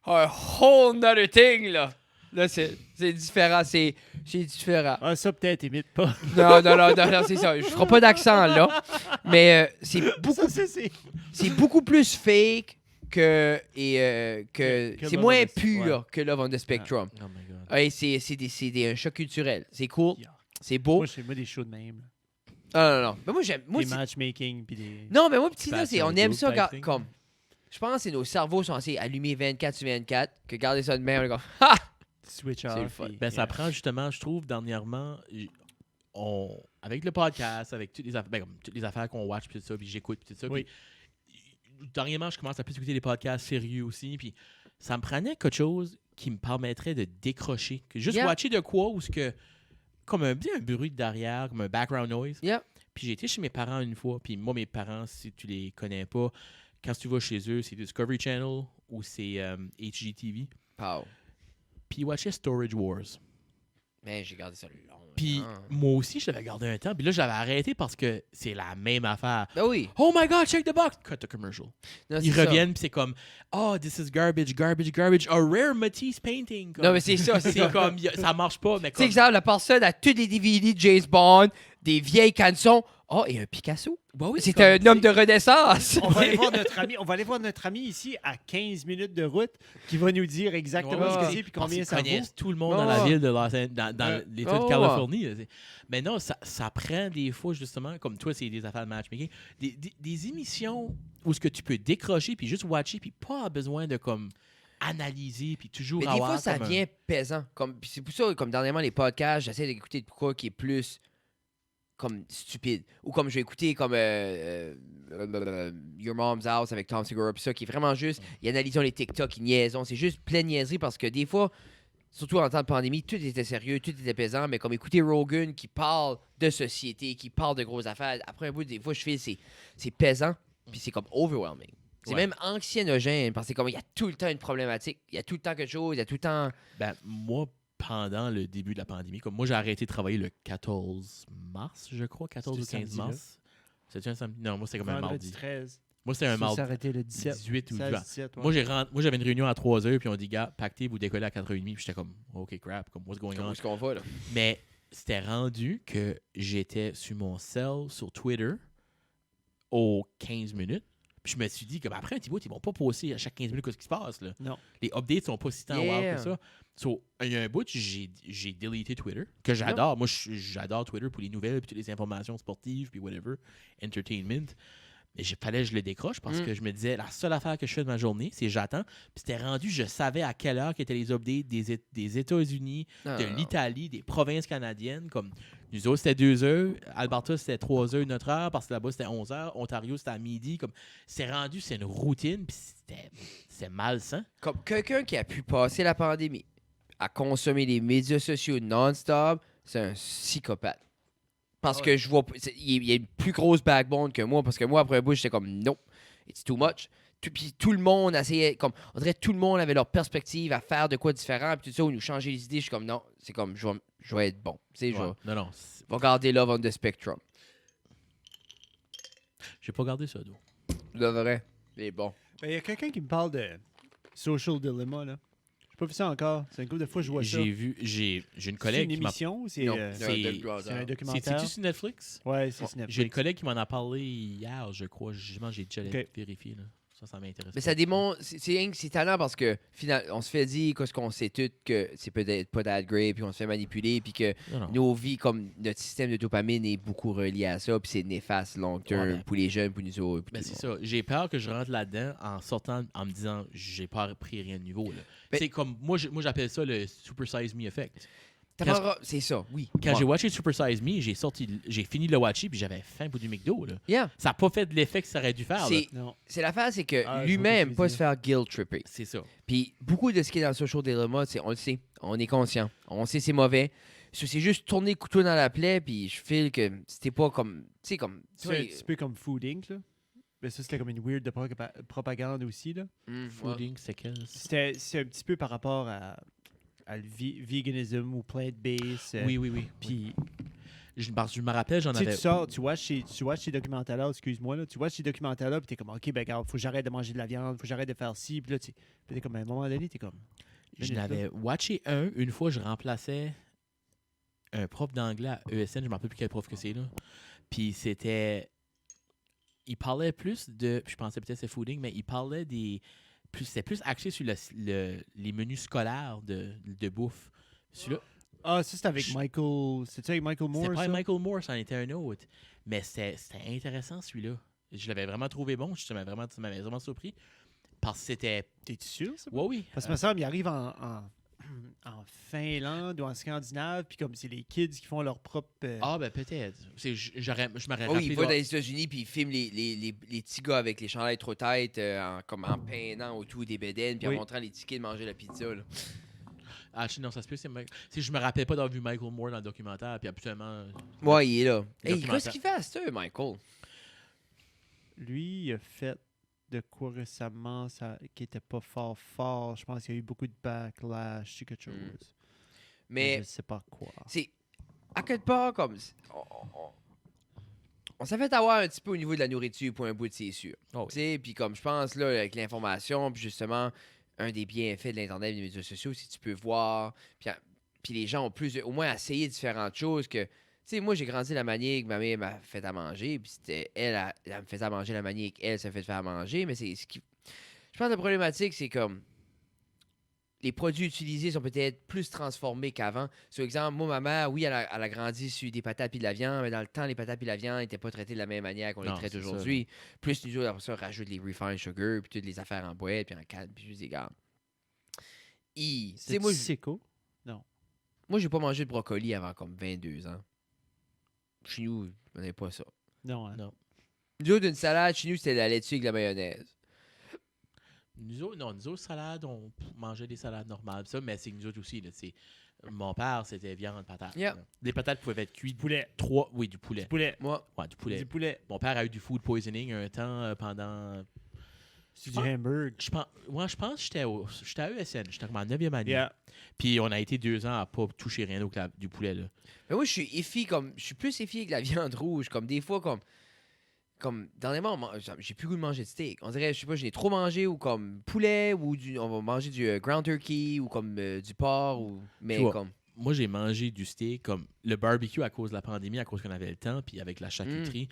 A whole nother thing, là. Là, c'est différent, c'est différent. Ah, ça, peut-être, imite pas. Non, c'est ça. Je ferai pas d'accent, là. Mais c'est beaucoup plus fake que Que c'est Love moins on the- pur ouais. que Love on the Spectrum. Oh my god. Ouais, c'est un choc culturel. C'est cool. Yeah. C'est beau. Moi, moi, des shows de même. Non. Mais moi, j'aime. Moi, Des c'est- matchmaking, puis des... non, mais moi, petit, là, Passion on aime group ça. type thing. Comme. Je pense que nos cerveaux sont assez allumés 24 sur 24. Que garder ça de même, on est comme. Ha! Switch le off. fun. puis- Ben, ça prend justement, je trouve, dernièrement, avec le podcast, avec toutes les affaires, comme toutes les affaires qu'on watch, puis tout ça, puis j'écoute, puis tout ça. Oui. Puis, dernièrement, je commence à plus écouter des podcasts sérieux aussi, puis ça me prenait quelque chose qui me permettrait de décrocher. Que juste Yeah. watcher de quoi, ou ce que. Comme un bruit derrière, comme un background noise. Yeah. Puis j'ai été chez mes parents une fois, puis moi, mes parents, si tu les connais pas, quand tu vas chez eux, c'est Discovery Channel ou c'est HGTV. Pow. Puis ils watchaient Storage Wars. Mais j'ai gardé ça long. Puis moi aussi, je l'avais gardé un temps. Puis là, je l'avais arrêté parce que c'est la même affaire. Ben oui. Oh my God, check the box! Cut the commercial. Non, Ils c'est ça. reviennent, puis c'est comme, oh, this is garbage, garbage, garbage. A rare Matisse painting. Comme. Non, mais c'est ça. c'est comme, ça marche pas, mais Tu sais, comme. exemple, la personne a tous les DVD de James Bond, des vieilles cançons. Oh, et un Picasso. Bah oui, C'est comme- un homme de renaissance. On va aller voir notre ami ici à 15 minutes de route qui va nous dire exactement Ouais, ce que ouais. c'est puis Parce combien qu'ils ça vaut. connaissent tout le monde dans Ouais. la ville de Los Angeles, dans Ouais. l'État de Ouais. Californie. là. Mais non, ça prend des fois, justement, comme toi, c'est des affaires de matchmaking, des émissions où ce que tu peux décrocher puis juste watcher puis pas besoin de comme analyser puis toujours Mais des avoir fois, ça comme un- devient pesant. Puis c'est pour ça, comme dernièrement, les podcasts, j'essaie d'écouter de quoi qui est plus comme stupide. Ou comme je vais écouter comme Your Mom's House avec Tom Segura, puis ça, qui est vraiment juste, ils analysent les TikTok, ils niaisons. C'est juste plein de niaiseries parce que des fois, surtout en temps de pandémie, tout était sérieux, tout était pesant, mais comme écouter Rogan qui parle de société, qui parle de grosses affaires, après un bout, des fois, je fais, c'est pesant, puis c'est comme overwhelming. C'est Ouais. même anxiogène parce que c'est comme il y a tout le temps une problématique, il y a tout le temps quelque chose, il y a tout le temps. Ben, moi, pendant le début de la pandémie, comme moi, j'ai arrêté de travailler le 14 mars, je crois, 14 ou C'était 15 samedi, là. mars. C'était un samedi? Non, moi, c'était comme un Vendredi mardi. 13. Moi, c'était un Ça mardi. s'est arrêté le 17. 18 ou 16, 20. 17, ouais. Moi, j'avais une réunion à 3h, puis on dit, gars, pactez, vous décollez à 4h30. Puis j'étais comme, OK, crap, comme, what's going Où on? est-ce qu'on va là? Mais c'était rendu que j'étais sur mon cell, sur Twitter, aux 15 minutes. Puis je me suis dit, comme après un petit bout, ils vont pas poster à chaque 15 minutes ce qui se passe. Là. Non. Les updates sont pas si tant wow Yeah. que ça. So, il y a un bout, j'ai deleté Twitter, que j'adore. Moi, j'adore Twitter pour les nouvelles, puis toutes les informations sportives, puis whatever, entertainment. Mais fallait que je le décroche parce que je me disais, la seule affaire que je fais de ma journée, c'est j'attends. Puis c'était rendu, je savais à quelle heure qu'étaient les updates des États-Unis, de l'Italie, des provinces canadiennes. Comme nous autres, c'était 2 heures. Alberta, c'était 3 heures, notre heure, parce que là-bas, c'était 11 heures. Ontario, c'était à midi. Comme, c'est rendu, c'est une routine, puis c'est malsain. Comme quelqu'un qui a pu passer la pandémie à consommer les médias sociaux non-stop, c'est un psychopathe. Parce que je vois, il y a une plus grosse backbone que moi, parce que moi, après un bout, j'étais comme, non, it's too much. Puis tout le monde essayait, comme, on dirait que tout le monde avait leur perspective à faire de quoi différent, puis tout ça, ou nous changer les idées. Je suis comme, non, c'est comme, je vais être bon. Tu sais, Non, je vais garder Love on the Spectrum. j'ai pas gardé ça, d'eau. Le vrai. Mais bon. Il y a quelqu'un qui me parle de Social Dilemma, là. J'ai pas vu ça encore. C'est une couple de fois que je vois ça. J'ai une C'est collègue une qui m'a... émission ou c'est Non, c'est un C'est documentaire? sur Netflix? Ouais, c'est sur Netflix. J'ai une collègue qui m'en a parlé hier, je crois. Justement, j'ai déjà Ok. vérifié. Là. Ça m'intéresse. Mais ça démontre, c'est talent parce que finalement, on se fait dire qu'est-ce qu'on sait tout que c'est peut-être pas that great, puis on se fait manipuler, puis que Non. nos vies, comme notre système de dopamine est beaucoup relié à ça, puis c'est néfaste long term Ouais, ben. pour les jeunes, pour nous autres. Ben, c'est ça. J'ai peur que je rentre là-dedans en sortant, en me disant, j'ai pas appris rien de nouveau. Là. Ben- C'est comme, moi j'appelle ça le Super Size Me Effect. C'est ça, oui. Quand j'ai watché Super Size Me, j'ai fini de le watcher, puis j'avais faim pour du McDo. Là. Yeah. Ça n'a pas fait de l'effet que ça aurait dû faire. là. Non. C'est l'affaire, c'est que Ah, je lui-même vois pas ce se que tu faire guilt tripper. C'est ça. Puis beaucoup de ce qui est dans le social dilemma, on le sait, on est conscient, on sait c'est mauvais. C'est juste tourner le couteau dans la plaie, puis je file que c'était pas comme, tu sais, comme. C'est un petit peu comme Food Inc. Là. Mais ça, c'était comme une weird de propagande aussi. Là. Fooding, c'est quel? C'est un petit peu par rapport à le veganism ou plant-based. Oui. Puis, Parce que je me rappelle, j'en tu sais, avais... tu sors, tu vois ces documentaires-là, excuse-moi, là, tu vois ces documentaires-là, puis t'es comme, OK, ben regarde, faut que j'arrête de manger de la viande, faut que j'arrête de faire ci, puis là, puis t'es comme, à un moment donné, t'es comme... Je n'avais watché une fois, je remplaçais un prof d'anglais à ESN, je ne me rappelle plus quel prof que c'est, là. Puis c'était... Il parlait plus de... Je pensais peut-être que c'est fooding, mais il parlait des... C'était plus axé sur les menus scolaires de bouffe. Celui-là, Ah, ça, c'est avec Michael... C'est-tu avec Michael Moore, c'était pas ça? Michael Moore, c'en était un autre. Mais c'était intéressant, celui-là. Je l'avais vraiment trouvé bon. Ça m'avait vraiment surpris. Parce que c'était... T'es-tu sûr, ça? Oui. Parce que, me semble, il arrive en Finlande ou en Scandinave, puis comme c'est les kids qui font leur propre... Ah, ben peut-être. Je m'aurais Oh, rappelé... il va dans les États-Unis puis il filme les petits gars avec les chandails trop têtes, comme en peinant autour des bédaines puis en Oui. montrant les tickets de manger la pizza. Là. Ah, non, ça se peut, je me rappelle pas d'avoir vu Michael Moore dans le documentaire, puis absolument... Ouais, il est là. Hey, Documentaire. qu'est-ce qu'il fait à ça, Michael? Lui, il a fait de quoi récemment qui était pas fort. Je pense qu'il y a eu beaucoup de backlash sur quelque chose. Mais je sais pas quoi. c'est à quelque part comme on s'est fait avoir un petit peu au niveau de la nourriture pour un bout de c'est sûr. Oh, Tu sais, puis comme je pense là avec l'information, puis justement un des bienfaits de l'internet et des médias sociaux, c'est que tu peux voir puis les gens ont au moins essayé différentes choses que tu sais, moi, j'ai grandi de la manière que ma mère m'a fait à manger, puis c'était elle me faisait à manger la manière qu'elle s'est fait faire à manger, mais c'est ce qui... Je pense que la problématique, c'est comme les produits utilisés sont peut-être plus transformés qu'avant. Par exemple, moi, ma mère, oui, elle a grandi sur des patates et de la viande, mais dans le temps, les patates et la viande n'étaient pas traitées de la même manière qu'on les Non, traite c'est ça, aujourd'hui. Plus nous autres, après ça, on rajoute les refined sugar, puis toutes les affaires en boîte, puis en canne, puis je dis, regarde. Tu sais, moi, Seco? moi, j'ai pas mangé de brocoli avant comme 22 ans. Chez nous, on n'avait pas ça. Non, hein? Non. Nous autres, une salade, chez nous, c'était de la laitue avec de la mayonnaise. Nous autres, salades, on mangeait des salades normales. Ça, mais c'est que nous autres aussi. Là, mon père, c'était viande, patate. Yeah. Les patates pouvaient être cuites. Poulet. Oui, du poulet. Du poulet. Moi, Ouais, du poulet. Du poulet. Mon père a eu du food poisoning un temps pendant... C'est du hamburger. Je pense que j'étais à ESN. J'étais comme en 9e année. Yeah. Puis on a été 2 ans à pas toucher rien d'autre que du poulet. Là. mais moi, je suis plus effi avec la viande rouge. Comme des fois, comme dernièrement, j'ai plus le goût de manger de steak. On dirait, je sais pas, j'ai trop mangé ou comme poulet ou on va manger du ground turkey ou comme du porc mais Tu vois, comme moi, j'ai mangé du steak, comme le barbecue à cause de la pandémie, à cause qu'on avait le temps, puis avec la charcuterie,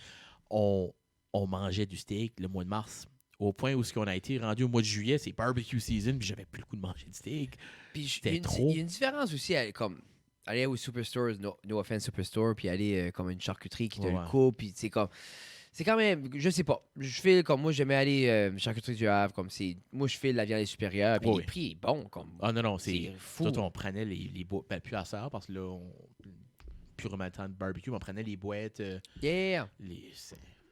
on mangeait du steak le mois de mars. Au point où on a été rendu au mois de juillet, c'est barbecue season, puis j'avais plus le goût de manger du steak. puis C'était il trop. y a une différence aussi comme aller au superstore, no offense superstore, puis aller comme une charcuterie qui te Ouais. le coupe, puis c'est comme c'est quand même, je sais pas. Je file comme moi, j'aimais aller charcuterie du Havre, comme c'est. Moi, je file la viande est supérieure, puis Oui. les prix est bon, comme. Ah non, C'est fou. Surtout, on prenait les boîtes. Ben, plus à ça, parce que là, plus vraiment le temps de barbecue, mais on prenait les boîtes. Yeah!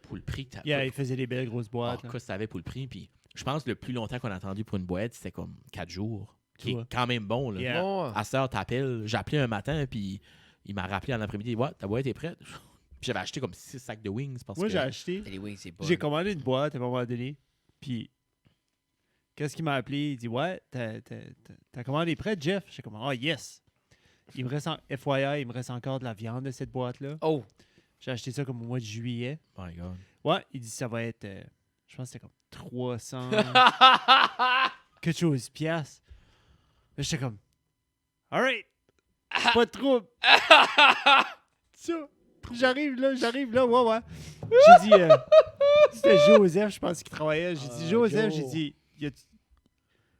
Pour le prix que t'as. Yeah, il faisait des belles grosses boîtes. là. Qu'est-ce que t'avais pour le prix? Puis je pense que le plus longtemps qu'on a attendu pour une boîte, c'était comme 4 jours. Qui Ouais. est quand même bon, là. Yeah. Bon, À cette heure, t'appelles. J'ai appelé un matin, puis il m'a rappelé en après-midi. Ouais, ta boîte est prête. Puis j'avais acheté comme 6 sacs de wings. Parce Moi, que... j'ai acheté. les wings, c'est pas. J'ai commandé une boîte à un moment donné. Puis, qu'est-ce qu'il m'a appelé? Il dit, ouais, t'as commandé prêt, Jeff? J'ai comme, oh yes. Il me reste FYI, il me reste encore de la viande de cette boîte-là. Oh! J'ai acheté ça comme au mois de juillet. My God. Ouais, il dit, ça va être, je pense que c'était comme 300, quelque chose, piastres. Là, j'étais comme, all right, pas de trouble. Ça, j'arrive là, ouais. J'ai dit, c'était Joseph, je pense qu'il travaillait. J'ai dit, Joseph, Joe.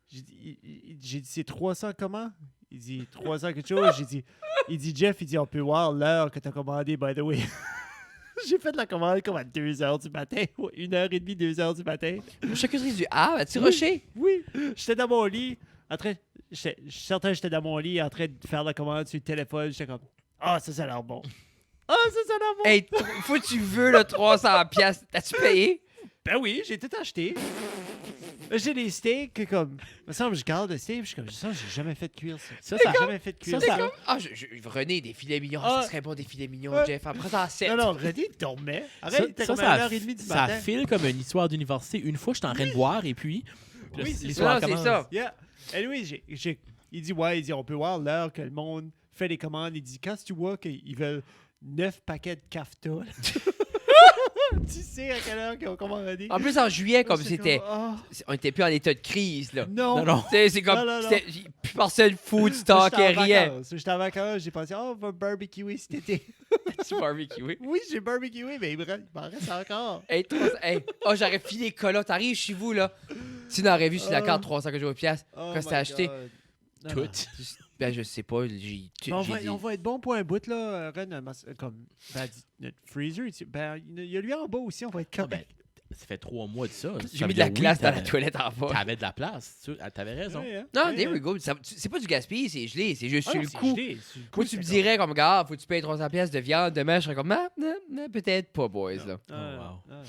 j'ai dit, c'est 300 comment? Il dit, 300 quelque chose. Il dit, Jeff, il dit, on peut voir l'heure que t'as commandé, by the way. J'ai fait la commande comme à 2h du matin, 1h30, 2h du matin. Charcuterie du Havre, as-tu Oui. rushé? Oui, j'étais dans mon lit, je suis certain que j'étais dans mon lit en train de faire la commande sur le téléphone. J'étais comme, ça a l'air bon. Ça a l'air bon. Hey, faut que tu veux le 300$. T'as-tu payé? Ben oui, j'ai tout acheté. Là, j'ai des steaks comme. Il me semble que je garde le steak. Je suis comme, ça, j'ai jamais fait cuire ça. Ça, J'ai jamais fait cuire ça, ça. Ah, René, des filets mignons. Ah. Ça serait bon, des filets mignons, Ouais. Jeff. Après, ça en 7. Non, René dormait. Arrête, t'es ça, comme à 1h30 du ça matin. file comme une histoire d'université. Une fois, j'étais en train de boire et puis là, Oui, c'est l'histoire ça. Non, c'est commence. ça. Yeah. Anyway, il dit, on peut voir l'heure que le monde fait les commandes. Il dit, quand tu vois qu'ils veulent 9 paquets de kafta, tu sais à quelle heure qu'ils ont commandé. En plus, en juillet, comme C'est c'était. ah, On était plus en état de crise, là. non. Non. Tu sais, c'est comme. Non. Plus personne food stockait rien. J'étais en vacances, j'ai pensé, on va barbecuer cet été. Tu barbecues. Oui, j'ai barbecué, mais il m'en reste encore. Hey, j'aurais filé cola. T'arrives chez vous, là. Tu n'aurais vu sur la carte 300 piastres. Oh Quand c'était acheté. Non, Tout. non. Ben, je sais pas. Mais on va être bon pour un bout, là. Ren, comme notre freezer, il y a lui en bas aussi, on va être Ah, ben, correct. ça fait 3 mois de ça. J'ai mis de la glace dans la toilette en bas. T'avais de la place. T'avais raison. Ouais, hein. Non, Ouais, there hein. we go. C'est pas du gaspillage, c'est gelé. C'est juste Ah sur non, le c'est coup. gelé, sur le coup, Moi, tu c'est me comme- dirais comme, gars, faut que tu payes 300 pièces de viande. Demain, je serais comme, non, peut-être pas, boys, là. Ah, Oh, wow.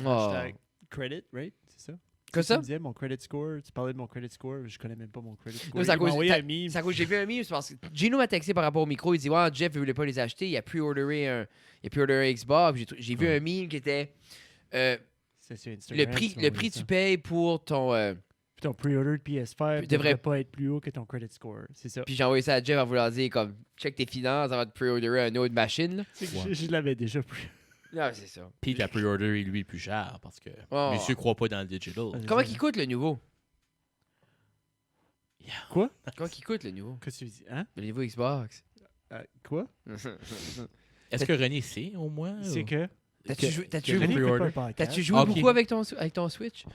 Oh. Hashtag credit, right? C'est ça? Quoi Tu ça? me disais mon credit score. Tu parlais de mon credit score. Je connais même pas mon credit score. Non, c'est à Il m'a cause- envoyé t'as- un meme. C'est à cause j'ai vu un meme, c'est parce que Gino m'a texté par rapport au micro. Il dit, ouais, Jeff, il voulait pas les acheter. Il a pre-orderé un Xbox. J'ai vu un meme qui était C'est sur Instagram, le prix tu m'as envoyé tu ça. payes pour ton. Puis ton pre-order de PS5 Devrait- devrait pas être plus haut que ton credit score. C'est ça. Puis j'ai envoyé ça à Jeff en voulant dire, comme, check tes finances avant de pre-orderer une autre machine. Là. C'est que Ouais. je l'avais déjà pris. Non, c'est ça. Puis la pre-order est lui plus cher parce que Oh. monsieur croit pas dans le digital. Comment il coûte le nouveau? Quoi? Comment il coûte le nouveau? Qu'est-ce que tu dis? Hein? Le nouveau Xbox. Quoi? Est-ce que René sait au moins? C'est ou- que. T'as-tu joué, René fait pre-order. pas le podcast. t'as-tu joué Ok. beaucoup avec ton Switch?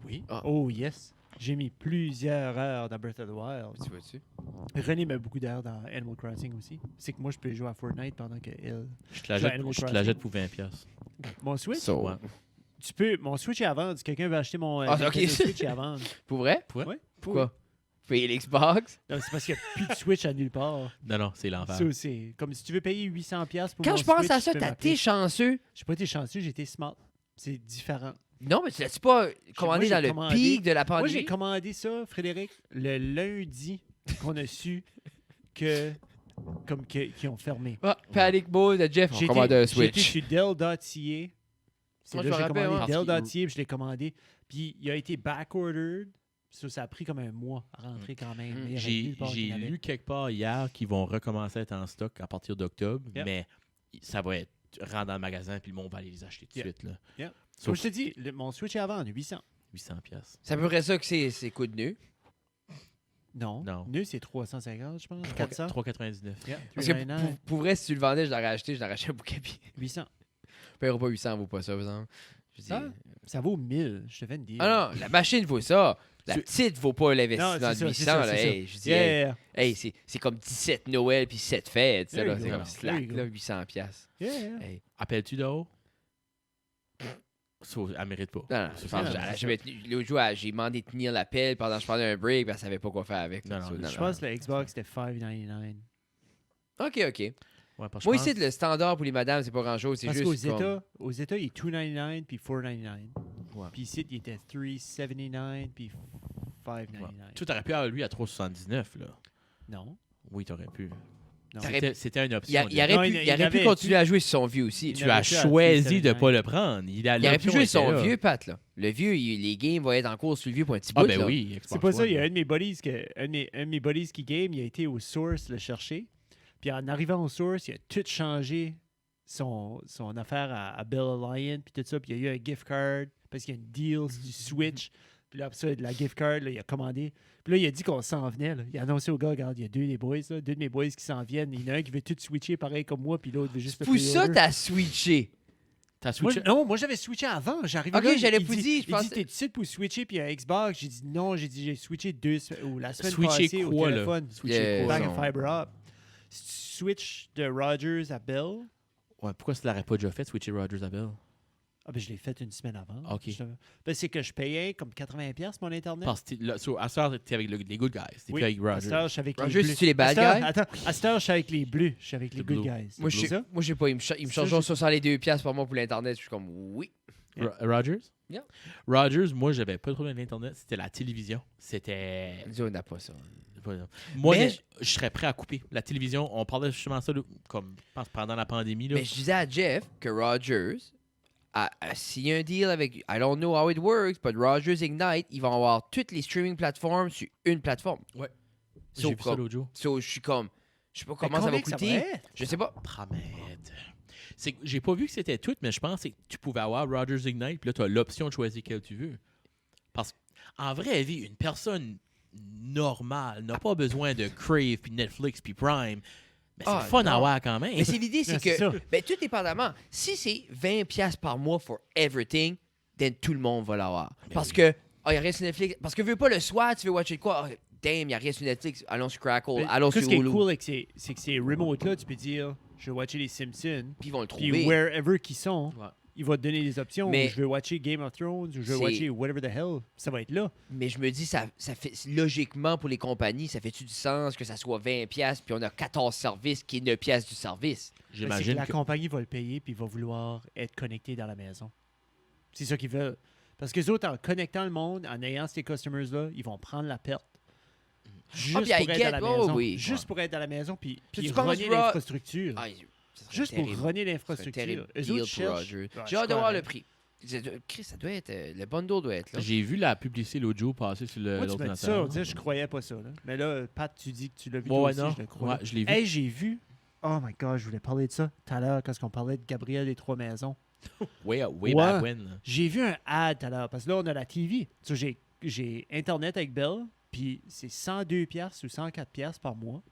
Oui. Ah, Oh yes. J'ai mis plusieurs heures dans Breath of the Wild. tu vois-tu? René met beaucoup d'heures dans Animal Crossing aussi. C'est que moi, je peux jouer à Fortnite pendant que elle. Je te la Jouer à jette, Animal je te la Crossing. jette pour 20$. Mon Switch? So, Ouais. Tu peux. Mon Switch est à vendre. Si quelqu'un veut acheter mon Ah, ok. Nintendo Switch est à vendre. Pour vrai? Pour vrai? Ouais. Pourquoi? Payer l'Xbox? Non, c'est parce qu'il n'y a plus de Switch à nulle part. Non, non, c'est l'enfer. Ça, c'est comme si tu veux payer 800$ pour Quand mon je pense Switch, à tu ça, peux t'as m'appeler. été chanceux. J'ai pas été chanceux, j'ai été smart. C'est différent. Non, mais tu l'as-tu pas commandé j'ai dans le commandé- pic de la Moi, pandémie? j'ai commandé ça, Frédéric, le lundi qu'on a su que. qu'ils ont fermé. Ah, Panic Mode de Jeff, on J'ai commande été- un J'ai été Switch. sur Dell.ca. C'est Moi, je là me que j'ai rappelle, commandé ouais. Dell.ca, puis je l'ai commandé. Puis il a été backordered. Ça a pris comme un mois à rentrer quand même. mais il y avait J'ai nulle part j'ai qu'il y en avait. lu quelque part hier qu'ils vont recommencer à être en stock à partir d'octobre, Yep. mais ça va être rentre dans le magasin puis le monde va aller les acheter tout de Yep. suite. Là. Yep. Comme Sauf je te dis, mon Switch est à vendre, 800. 800$. C'est à peu près ça que c'est coup de nœud. Non. Non. Nous, c'est 350, je pense. 400. 3,99$. Yeah, Parce que 399, pour vrai, si tu le vendais, je l'aurais acheté, je l'aurais acheté un bouquet. Puis 800. je paierai pas 800, vaut pas ça, par exemple. Je dis- Ah, ça vaut 1000. Je te fais une deal. Ah non, la machine vaut ça. La Tu- petite vaut pas Non, l'investissement c'est de ça, 800. c'est ça, là. c'est ça. Hey, je dis, Yeah. hey, c'est comme 17 Noël puis 7 fêtes. Ça, There là, you c'est go. comme There slack, you go. là, 800$. Yeah. Hey. Appelles-tu d'haut? Elle mérite pas. Non, Ça, je pense c'est- que elle a jamais tenu. L'autre jour, j'ai demandé de tenir l'appel pendant que je prenais un break, puis elle savait pas quoi faire avec. Non, non, Je pense que la Xbox, c'était $5.99. OK. Ouais, parce que Moi, je ici, pense- le standard pour les madames, c'est pas grand-chose. C'est Parce juste qu'aux comme... États, il est $2.99 puis $4.99. Ouais. Puis ici, il était $3.79 puis $5.99. Tu aurais pu avoir lui à 3,79 là. Non. Oui, t'aurais pu. Non. C'était une Il, option. il aurait Non, pu, il il aurait pu avait continuer pu- à jouer sur son vieux aussi. il Tu avait as pu à choisi de ne 3,79. pas le prendre. Il aurait pu jouer sur son vieux, Pat. Là. Le vieux, les games vont être en cours sur le vieux pour un petit Ah bout. ben là. oui. C'est pas ça, il y a un de mes buddies, un de mes buddies qui game, il a été au Source le chercher. Puis en arrivant au Source, il a tout changé son affaire à Bill Alliant, puis tout ça. Puis il y a eu un gift card, parce qu'il y a une deal du Switch. Puis là, après ça, de la gift card, là, il a commandé. Puis là, il a dit qu'on s'en venait. Là. Il a annoncé au gars, regarde, il y a deux de mes boys qui s'en viennent. Il y en a un qui veut tout switcher pareil comme moi, puis l'autre veut juste le Pour ça, pre-order. t'as switché. T'as Moi, switché. non, moi j'avais switché avant. J'arrivais Ok, là, j'allais il vous dit- dire, je Il pense- dit, t'es ici pour switcher puis un Xbox. J'ai dit non, j'ai switché la semaine Switcher passée au quoi, là? téléphone. Switcher quoi? Back Non. and fiber up. Si tu switch de Rogers à Bell, Ouais, pourquoi tu l'aurais pas déjà fait, switcher Rogers à Bell? ah ben je l'ai fait une semaine avant. Ok. Ben, c'est que je payais comme 80$ mon internet. Parce que à ce temps, t'es avec les good guys. T'es Oui, plus avec à cette Rogers. heure, je suis avec Rogers, les bleus. c'est-tu les bad À cette heure- guys? Attends, à cette heure, je suis avec les bleus. Je suis avec les Les good bleus. guys. Moi, je C'est ça? sais pas. Il me Ça, chargeait 62$ par mois pour l'Internet. Je suis comme, oui. Rogers? Yeah. Rogers, moi, j'avais pas de problème avec l'Internet. C'était la télévision. C'était. Nous, on n'a pas ça. Moi, Mais je serais prêt à couper. La télévision, on parlait justement de ça, là, comme je pense pendant la pandémie. Là. Mais je disais à Jeff que Rogers a signé un deal avec... I don't know how it works, but Rogers Ignite, ils vont avoir toutes les streaming plateformes sur une plateforme. Ouais. So, J'ai vu ça l'autre jour. so, je suis comme... Je sais pas Mais comment ça va combien que coûter. être? Je sais pas. Promettre. C'est que j'ai pas vu que c'était tout, mais je pense que tu pouvais avoir Rogers Ignite, puis là, tu as l'option de choisir quel tu veux. Parce qu'en vraie vie, une personne normale n'a pas besoin de Crave, puis Netflix, puis Prime. Mais c'est Ah, fun à non. avoir quand même. Mais c'est l'idée, c'est C'est ça. que... Ben, tout dépendamment. Si c'est 20$ par mois for everything, then tout le monde va l'avoir. Ben Parce oui. que... Ah, il y a rien sur Netflix. Parce que veux pas le soir, tu veux watcher de quoi? Ah, damn, il y a rien sur Netflix. Allons sur Crackle. Mais Allons sur ce qui est Hulu. cool, c'est que ces remotes-là, tu peux dire, je veux watcher les Simpsons. Puis ils vont le Puis trouver. wherever qu'ils sont, Ouais. il va te donner des options. Mais- Je veux watcher Game of Thrones, ou je veux C'est- watcher whatever the hell. Ça va être là. Mais je me dis, ça fait logiquement pour les compagnies, ça fait-tu du sens que ça soit 20$ puis on a 14 services qui est 9$ du service? C'est que J'imagine la que... compagnie va le payer puis va vouloir être connecté dans la maison. C'est ça qu'ils veulent. Parce que les autres, en connectant le monde, en ayant ces customers-là, ils vont prendre la perte. Juste puis I pour être get- à la oh, maison. oui. Juste pour être à la maison puis tu penses runner Raw- l'infrastructure. Ah, ça serait Juste pour terrible. runner Ça serait un l'infrastructure. terrible Eux deal autres pour cherchent- Roger. Ouais, J'ai je hâte de voir crois, le hein. prix. Chris, ça doit être... le bundle doit être là. J'ai vu la publicité l'autre jour passer sur Moi, tu m'as dit l'ordinateur. ça, on dirait, je croyais pas ça. Là. Mais là, Pat, tu dis que tu l'as vu Ouais, toi ouais, aussi, non. je le crois. Ouais, je l'ai vu. Hey, j'ai vu. Oh my god, je voulais parler de ça tout à l'heure quand on parlait de Gabriel des Trois Maisons. Way Ouais. back when. J'ai vu un ad tout à l'heure parce que là, on a la TV. So, j'ai Internet avec Bell, puis c'est 102$ ou 104$ par mois.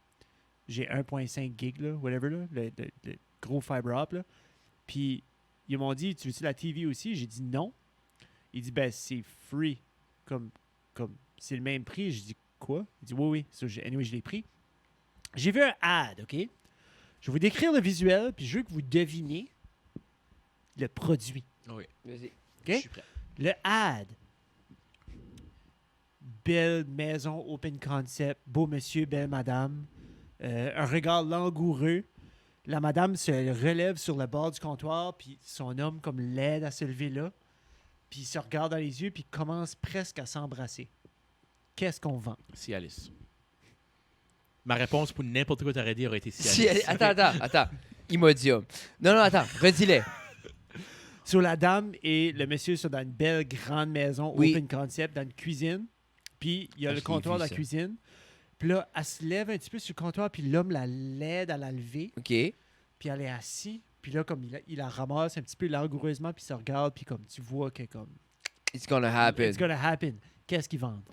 J'ai 1.5 gig, là, whatever, là, le gros fiber up. Là. Puis ils m'ont dit, tu veux-tu la TV aussi? J'ai dit non. Il dit, ben c'est free. Comme c'est le même prix. J'ai dit, quoi? Il dit, oui, oui. So, anyway, je l'ai pris. J'ai vu un ad, OK? Je vais vous décrire le visuel, puis je veux que vous deviniez le produit. Oui. Vas-y. OK? Je suis prêt. Le ad. Belle maison, open concept, beau monsieur, belle madame. Un regard langoureux. La madame se relève sur le bord du comptoir, puis son homme comme l'aide à se lever là. Puis il se regarde dans les yeux, puis il commence presque à s'embrasser. Qu'est-ce qu'on vend? Si Alice. Ma réponse pour n'importe quoi t'aurais dit aurait été si Si, Alice. attends. Imodium. Non, attends. Redis-le. Sur la dame et le monsieur sont dans une belle grande maison, Oui. open concept, dans une cuisine. Puis il y a Ah, le je l'ai comptoir vu, de la ça. cuisine. Puis là, elle se lève un petit peu sur le comptoir, puis l'homme l'aide à la lever. OK. Puis elle est assise. Puis là, comme il la ramasse un petit peu langoureusement, puis il se regarde, puis comme tu vois que comme... It's gonna happen. It's gonna happen. Qu'est-ce qu'ils vendent?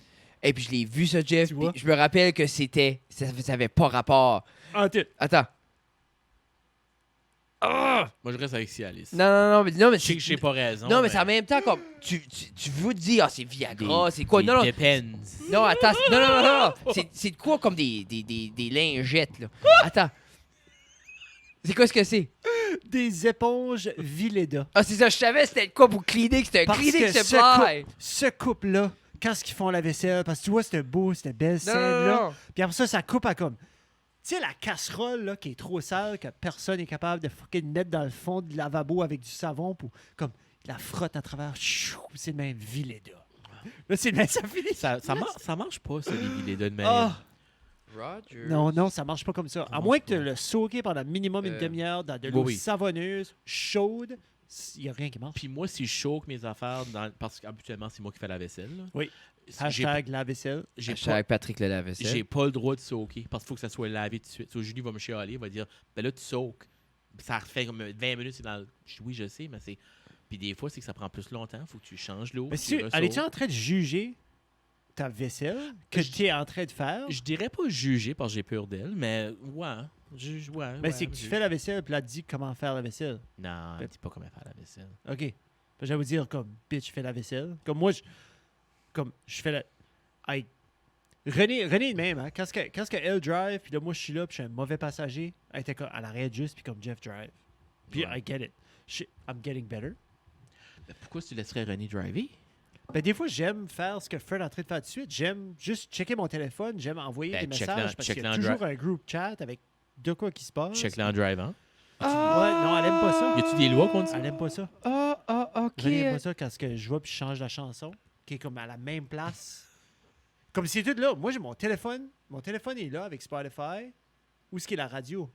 Et puis je l'ai vu, ça, Jeff. Tu puis vois? je me rappelle que c'était... Ça avait pas rapport. En tout. Attends. Ah! Moi, je reste avec si Alice. Non, mais Je sais que j'ai pas raison. Non, mais c'est en même temps comme... Tu veux dire, ah, c'est Viagra, c'est quoi? It Non, depends. non, attends. Non. C'est de quoi comme des lingettes, là? Attends. C'est quoi ce que c'est? des éponges Vileda. Ah, c'est ça, je savais c'était quoi pour cleaner, c'était un Parce cleaning que supply. ce couple-là, quand ils font la vaisselle, parce que tu vois, cette belle Non, scène-là. non. Puis après ça, ça coupe à comme. Tu sais, la casserole là, qui est trop sale, que personne n'est capable de fucking mettre dans le fond du lavabo avec du savon pour comme la frotte à travers. Chou, c'est le même Vileda. Là, c'est le même, ça finit. Ça marche pas, ça, les Vileda de même. Ah! Roger. Non, ça marche pas comme ça. À marche moins que tu pas. le soqué pendant minimum une Euh, demi-heure dans de oui, l'eau oui. savonneuse, chaude, il n'y a rien qui marche. Puis moi, si je choque mes affaires, parce qu'habituellement, c'est moi qui fais la vaisselle. là, Oui. J'ai Hashtag la vaisselle. j'ai pas, Hashtag Patrick le lave-vaisselle. j'ai pas le droit de soaker parce qu'il faut que ça soit lavé tout de suite. So, Julie va me chialer, elle va dire ben là, tu soaks. Ça refait comme 20 minutes. C'est dans le... Oui, je sais, mais c'est. Puis des fois, c'est que ça prend plus longtemps. Faut que tu changes l'eau. Mais tu si, ressauces. es-tu en train de juger ta vaisselle que Je- tu es en train de faire? Je dirais pas juger parce que j'ai peur d'elle, mais ouais. Mais c'est que tu fais la vaisselle puis là, tu dis comment faire la vaisselle. Non, dis pas comment faire la vaisselle. OK. Je vais vous dire comme, bitch, fais la vaisselle. Comme moi, je fais la... Hey, René est de même, hein? Quand elle drive, puis là, moi, je suis là, puis je suis un mauvais passager, elle était comme, elle arrête juste, puis comme Jeff drive. Puis Ouais. I get it. I'm getting better. Mais pourquoi tu laisserais René driver? Ben, des fois, j'aime faire ce que Fred est en train de faire tout de suite. J'aime juste checker mon téléphone, j'aime envoyer Ben, des check-le- messages, parce qu'il y a check-le en toujours un group chat avec de quoi qui se passe. Check-le en drivant. Ouais, non, elle aime pas ça. Y a-tu des lois contre ça? Elle aime pas ça. OK. René aime pas ça quand je vais puis je change la chanson, qui est comme à la même place. Comme c'est tout là. Moi, j'ai mon téléphone. Mon téléphone est là avec Spotify. Où est-ce qu'il y a la radio?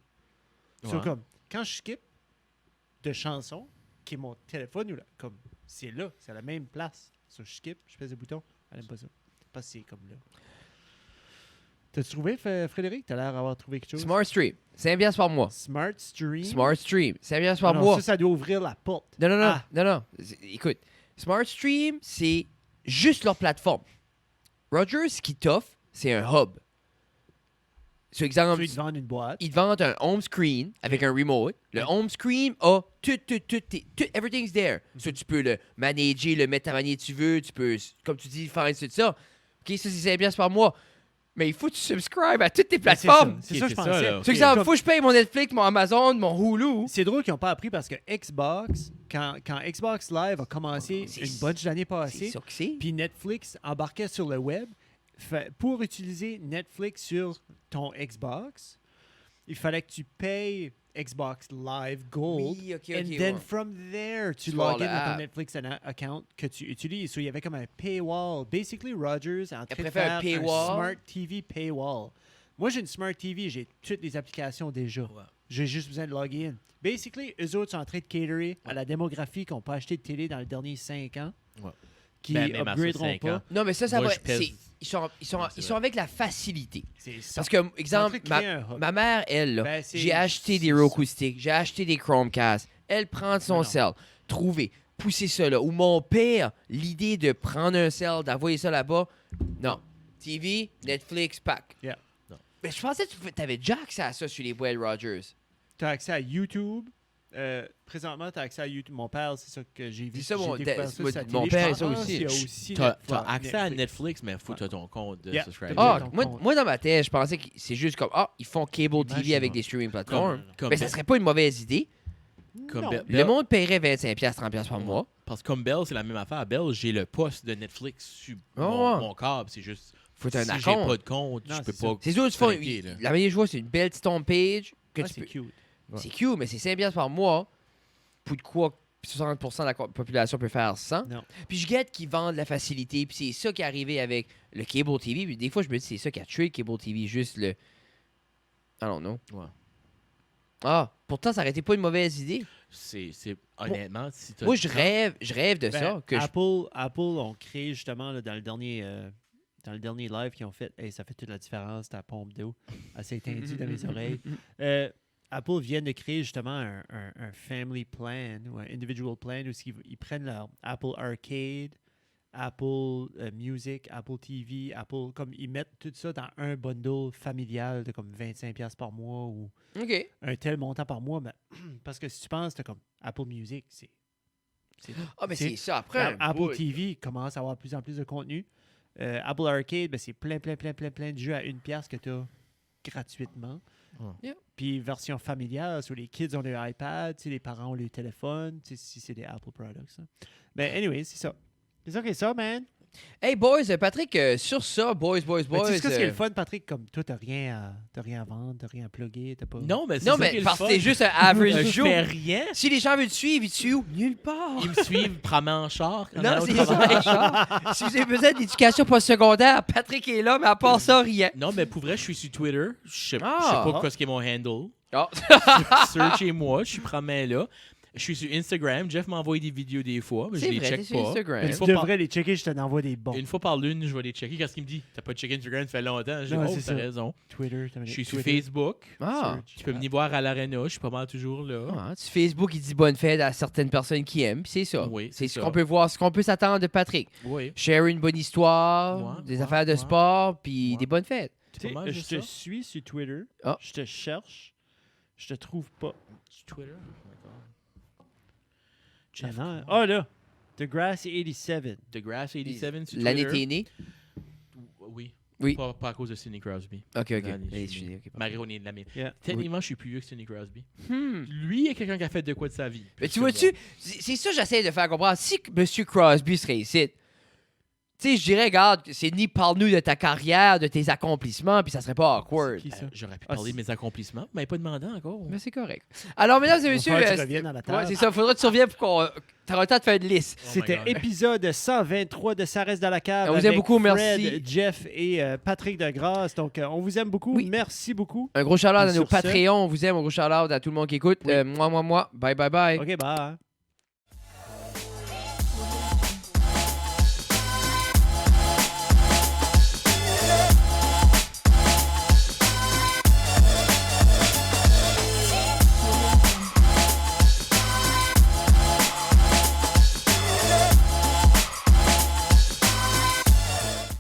So, Ouais. comme, quand je skip de chansons, qui est mon téléphone, comme, c'est là. C'est à la même place. So, je skip, je fais le bouton. Elle aime pas ça. Parce que c'est comme là. T'as-tu trouvé, Frédéric? T'as l'air d'avoir trouvé quelque chose? Smart Stream, 5 piastres par mois. Smart Stream. Smart Stream, 5 piastres par Non, mois. ça doit ouvrir la porte. Non. Ah. Écoute, Smart Stream, c'est juste leur plateforme. Rogers, ce qu'ils t'offre, c'est un hub. Sur exemple, Tu veux te vendre une boîte. ils te vendent un home screen avec un remote. Le home screen a tout, everything's there. So, tu peux le manager, le mettre à manier tu veux. Tu peux, comme tu dis, faire tout ça. OK, ça, c'est 5 piastres par mois. Mais il faut que tu subscribes à toutes tes Ben, c'est plateformes. ça. C'est Ok, ça que je c'est ça, pensais. là. Sur exemple, il faut que je paye mon Netflix, mon Amazon, mon Hulu. C'est drôle qu'ils n'ont pas appris parce que Xbox, quand Xbox Live a commencé C'est- une bonne année C'est passée, ça que c'est. puis Netflix embarquait sur le web, pour utiliser Netflix sur ton Xbox, il fallait que tu payes Xbox Live Gold. Oui, OK, And then from there, tu Tu vas log in avoir dans ton l'app. Netflix account que tu utilises. So, il y avait comme un paywall. Basically, Rogers est en train de préfère faire un un paywall. Smart TV paywall. Moi, j'ai une Smart TV, j'ai toutes les applications déjà. Ouais. J'ai juste besoin de login in. Basically, eux autres sont en train de caterer à la démographie qui n'ont pas acheté de télé dans les derniers 5 ans, Ouais. qui Ben, même à ça, upgraderont 5 pas. ans. Non, mais ça Moi, va. je pèse. Ils sont c'est vrai. avec la facilité. C'est ça. Parce que, exemple, Ils sont en train de créer un hub. ma mère, elle, là, Ben, c'est- j'ai acheté des c'est Roku Sticks, j'ai acheté des Chromecast. Elle prend son Non. cell, trouver, pousser ça là. Ou mon père, l'idée de prendre un cell, d'envoyer ça là-bas. Non. TV, Netflix, pack. Yeah. Mais je pensais que tu avais déjà accès à ça sur les boîtes Rogers. Tu as accès à YouTube. Présentement, tu as accès à YouTube. Mon père, c'est ça que j'ai vu. C'est ça, J'ai mon- découvert ça sur sa mon télé. père, Je pense ça qu'il aussi. y a aussi T'as Netflix. accès à Netflix, mais faut que tu aies ton compte de Yeah. subscriber. Ah, ton moi, compte. moi, dans ma tête, je pensais que c'est juste comme, ils font cable TV Imagine, avec ouais. des streaming platforms. Comme Mais ça serait pas une mauvaise idée. Comme Non. Bell- Le monde paierait 25$, 30$ par mois. Parce que comme Bell, c'est la même affaire. Bell, j'ai le poste de Netflix sur Oh, mon, ouais. mon câble. C'est juste. Faut un si j'ai account. pas de compte, Non, je peux c'est pas. C'est sûr, ils font, connecter, là. la manière de jouer, c'est une belle petite home page que Ah, tu c'est peux. cute. Ouais. C'est cute, mais c'est 5$ par mois. Pour de quoi 60% de la population peut faire 100. Non. Puis je guette qu'ils vendent la facilité. Puis c'est ça qui est arrivé avec le cable TV. Puis des fois, je me dis, c'est ça qui a tué le cable TV. Juste le. I don't know. Ouais. Ah, pourtant, ça aurait été pas une mauvaise idée. Honnêtement, si t'as Moi, du je temps- rêve de Ben, ça. Que je- Apple ont créé justement là, dans le dernier live qu'ils ont fait, hey, ça fait toute la différence ta pompe d'eau. Elle s'est éteindue dans mes oreilles. Apple vient de créer justement un family plan ou un individual plan où ils prennent leur Apple Arcade, Apple Music, Apple TV, Apple, comme ils mettent tout ça dans un bundle familial de comme 25$ par mois ou OK. un tel montant par mois. Mais, parce que si tu penses, t'as comme Apple Music, c'est Ah, mais C'est- c'est ça. Après, un Apple bout. TV commence à avoir de plus en plus de contenu. Apple Arcade, ben, c'est plein de jeux à 1$ que tu as gratuitement. Puis version familiale, sur les kids ont leur iPad, les parents ont leur téléphone, si c'est des Apple products. Hein. Mais anyway, c'est ça. C'est ça qui est ça, man. Hey, boys, Patrick, sur ça, boys. Mais tu sais ce qui est le fun, Patrick? Comme toi, t'as rien à vendre, t'as rien à plugger, t'as pas... Non, mais c'est Non, ça qui est mais le parce que fun. t'es juste un average Je Joe. fais rien. Si les gens veulent te suivre, ils te suivent nulle part. Ils me suivent probablement en char. en Non, allant au c'est travail. ça. Si vous avez besoin d'éducation postsecondaire, Patrick est là, mais à part ça, rien. Non, mais pour vrai, je suis sur Twitter. Je sais Ah. pas quoi ce qui est mon handle. Ah. Searchez-moi, je suis probablement là. Je suis sur Instagram. Jeff m'envoie des vidéos des fois, mais je C'est les vrai, t'es check sur pas. Instagram. Mais Une tu fois par- devrais les checker, je t'en envoie des bons. Une fois par lune, je vais les checker. Qu'est-ce qu'il me dit? T'as pas checké Instagram, ça fait longtemps. Je dis, Non, oh, c'est t'as ça. raison. Twitter, Je suis sur Facebook. Ah. Tu peux venir voir à l'Arena, je suis pas mal toujours là. Ah, sur Facebook, il dit bonne fête à certaines personnes qui aiment, puis c'est ça. Oui, c'est c'est ce ça. qu'on peut voir, ce qu'on peut s'attendre de Patrick. Oui. Share une bonne histoire, Ouais, des ouais, affaires de ouais. sport, puis Ouais. des bonnes fêtes. C'est pas mal Je juste te ça. suis sur Twitter, Ah. je te cherche, je te trouve pas. Sur Twitter? D'accord. Ah Jeff non. Croix. Oh là, The Grass 87. The Grass 87 sur L'année Twitter. t'es né? Oui. Oui. Pas à cause de Sidney Crosby. Ok. L'année, Allez, je suis né. ok, parfait. Mario est de la mienne. Yeah. Techniquement, je suis plus vieux que Sidney Crosby. Hmm. Lui est quelqu'un qui a fait de quoi de sa vie. Mais plus tu que vois-tu, moi. c'est ça que j'essaie de faire comprendre. Si M. Crosby serait ici, tu sais, je dirais, regarde, Sidney, parle-nous de ta carrière, de tes accomplissements, puis ça serait pas awkward. Qui ça? J'aurais pu Ah, parler de mes accomplissements, mais pas demandé encore. Mais c'est correct. Alors, mesdames et messieurs, que tu reviennes à la ouais, table. c'est ça, faudra que tu reviennes pour qu'on. T'auras le temps de faire une liste. Oh my C'était God. épisode 123 de Ça reste dans la cave. On vous aime avec beaucoup, Fred, merci. Jeff et Patrick Degrasse. Donc, on vous aime beaucoup. Oui. Merci beaucoup. Un gros shout-out à Et nos sur ce- Patreons, on vous aime, un gros shout-out à tout le monde qui écoute. Oui. Moi. Bye, bye, bye. OK, bye.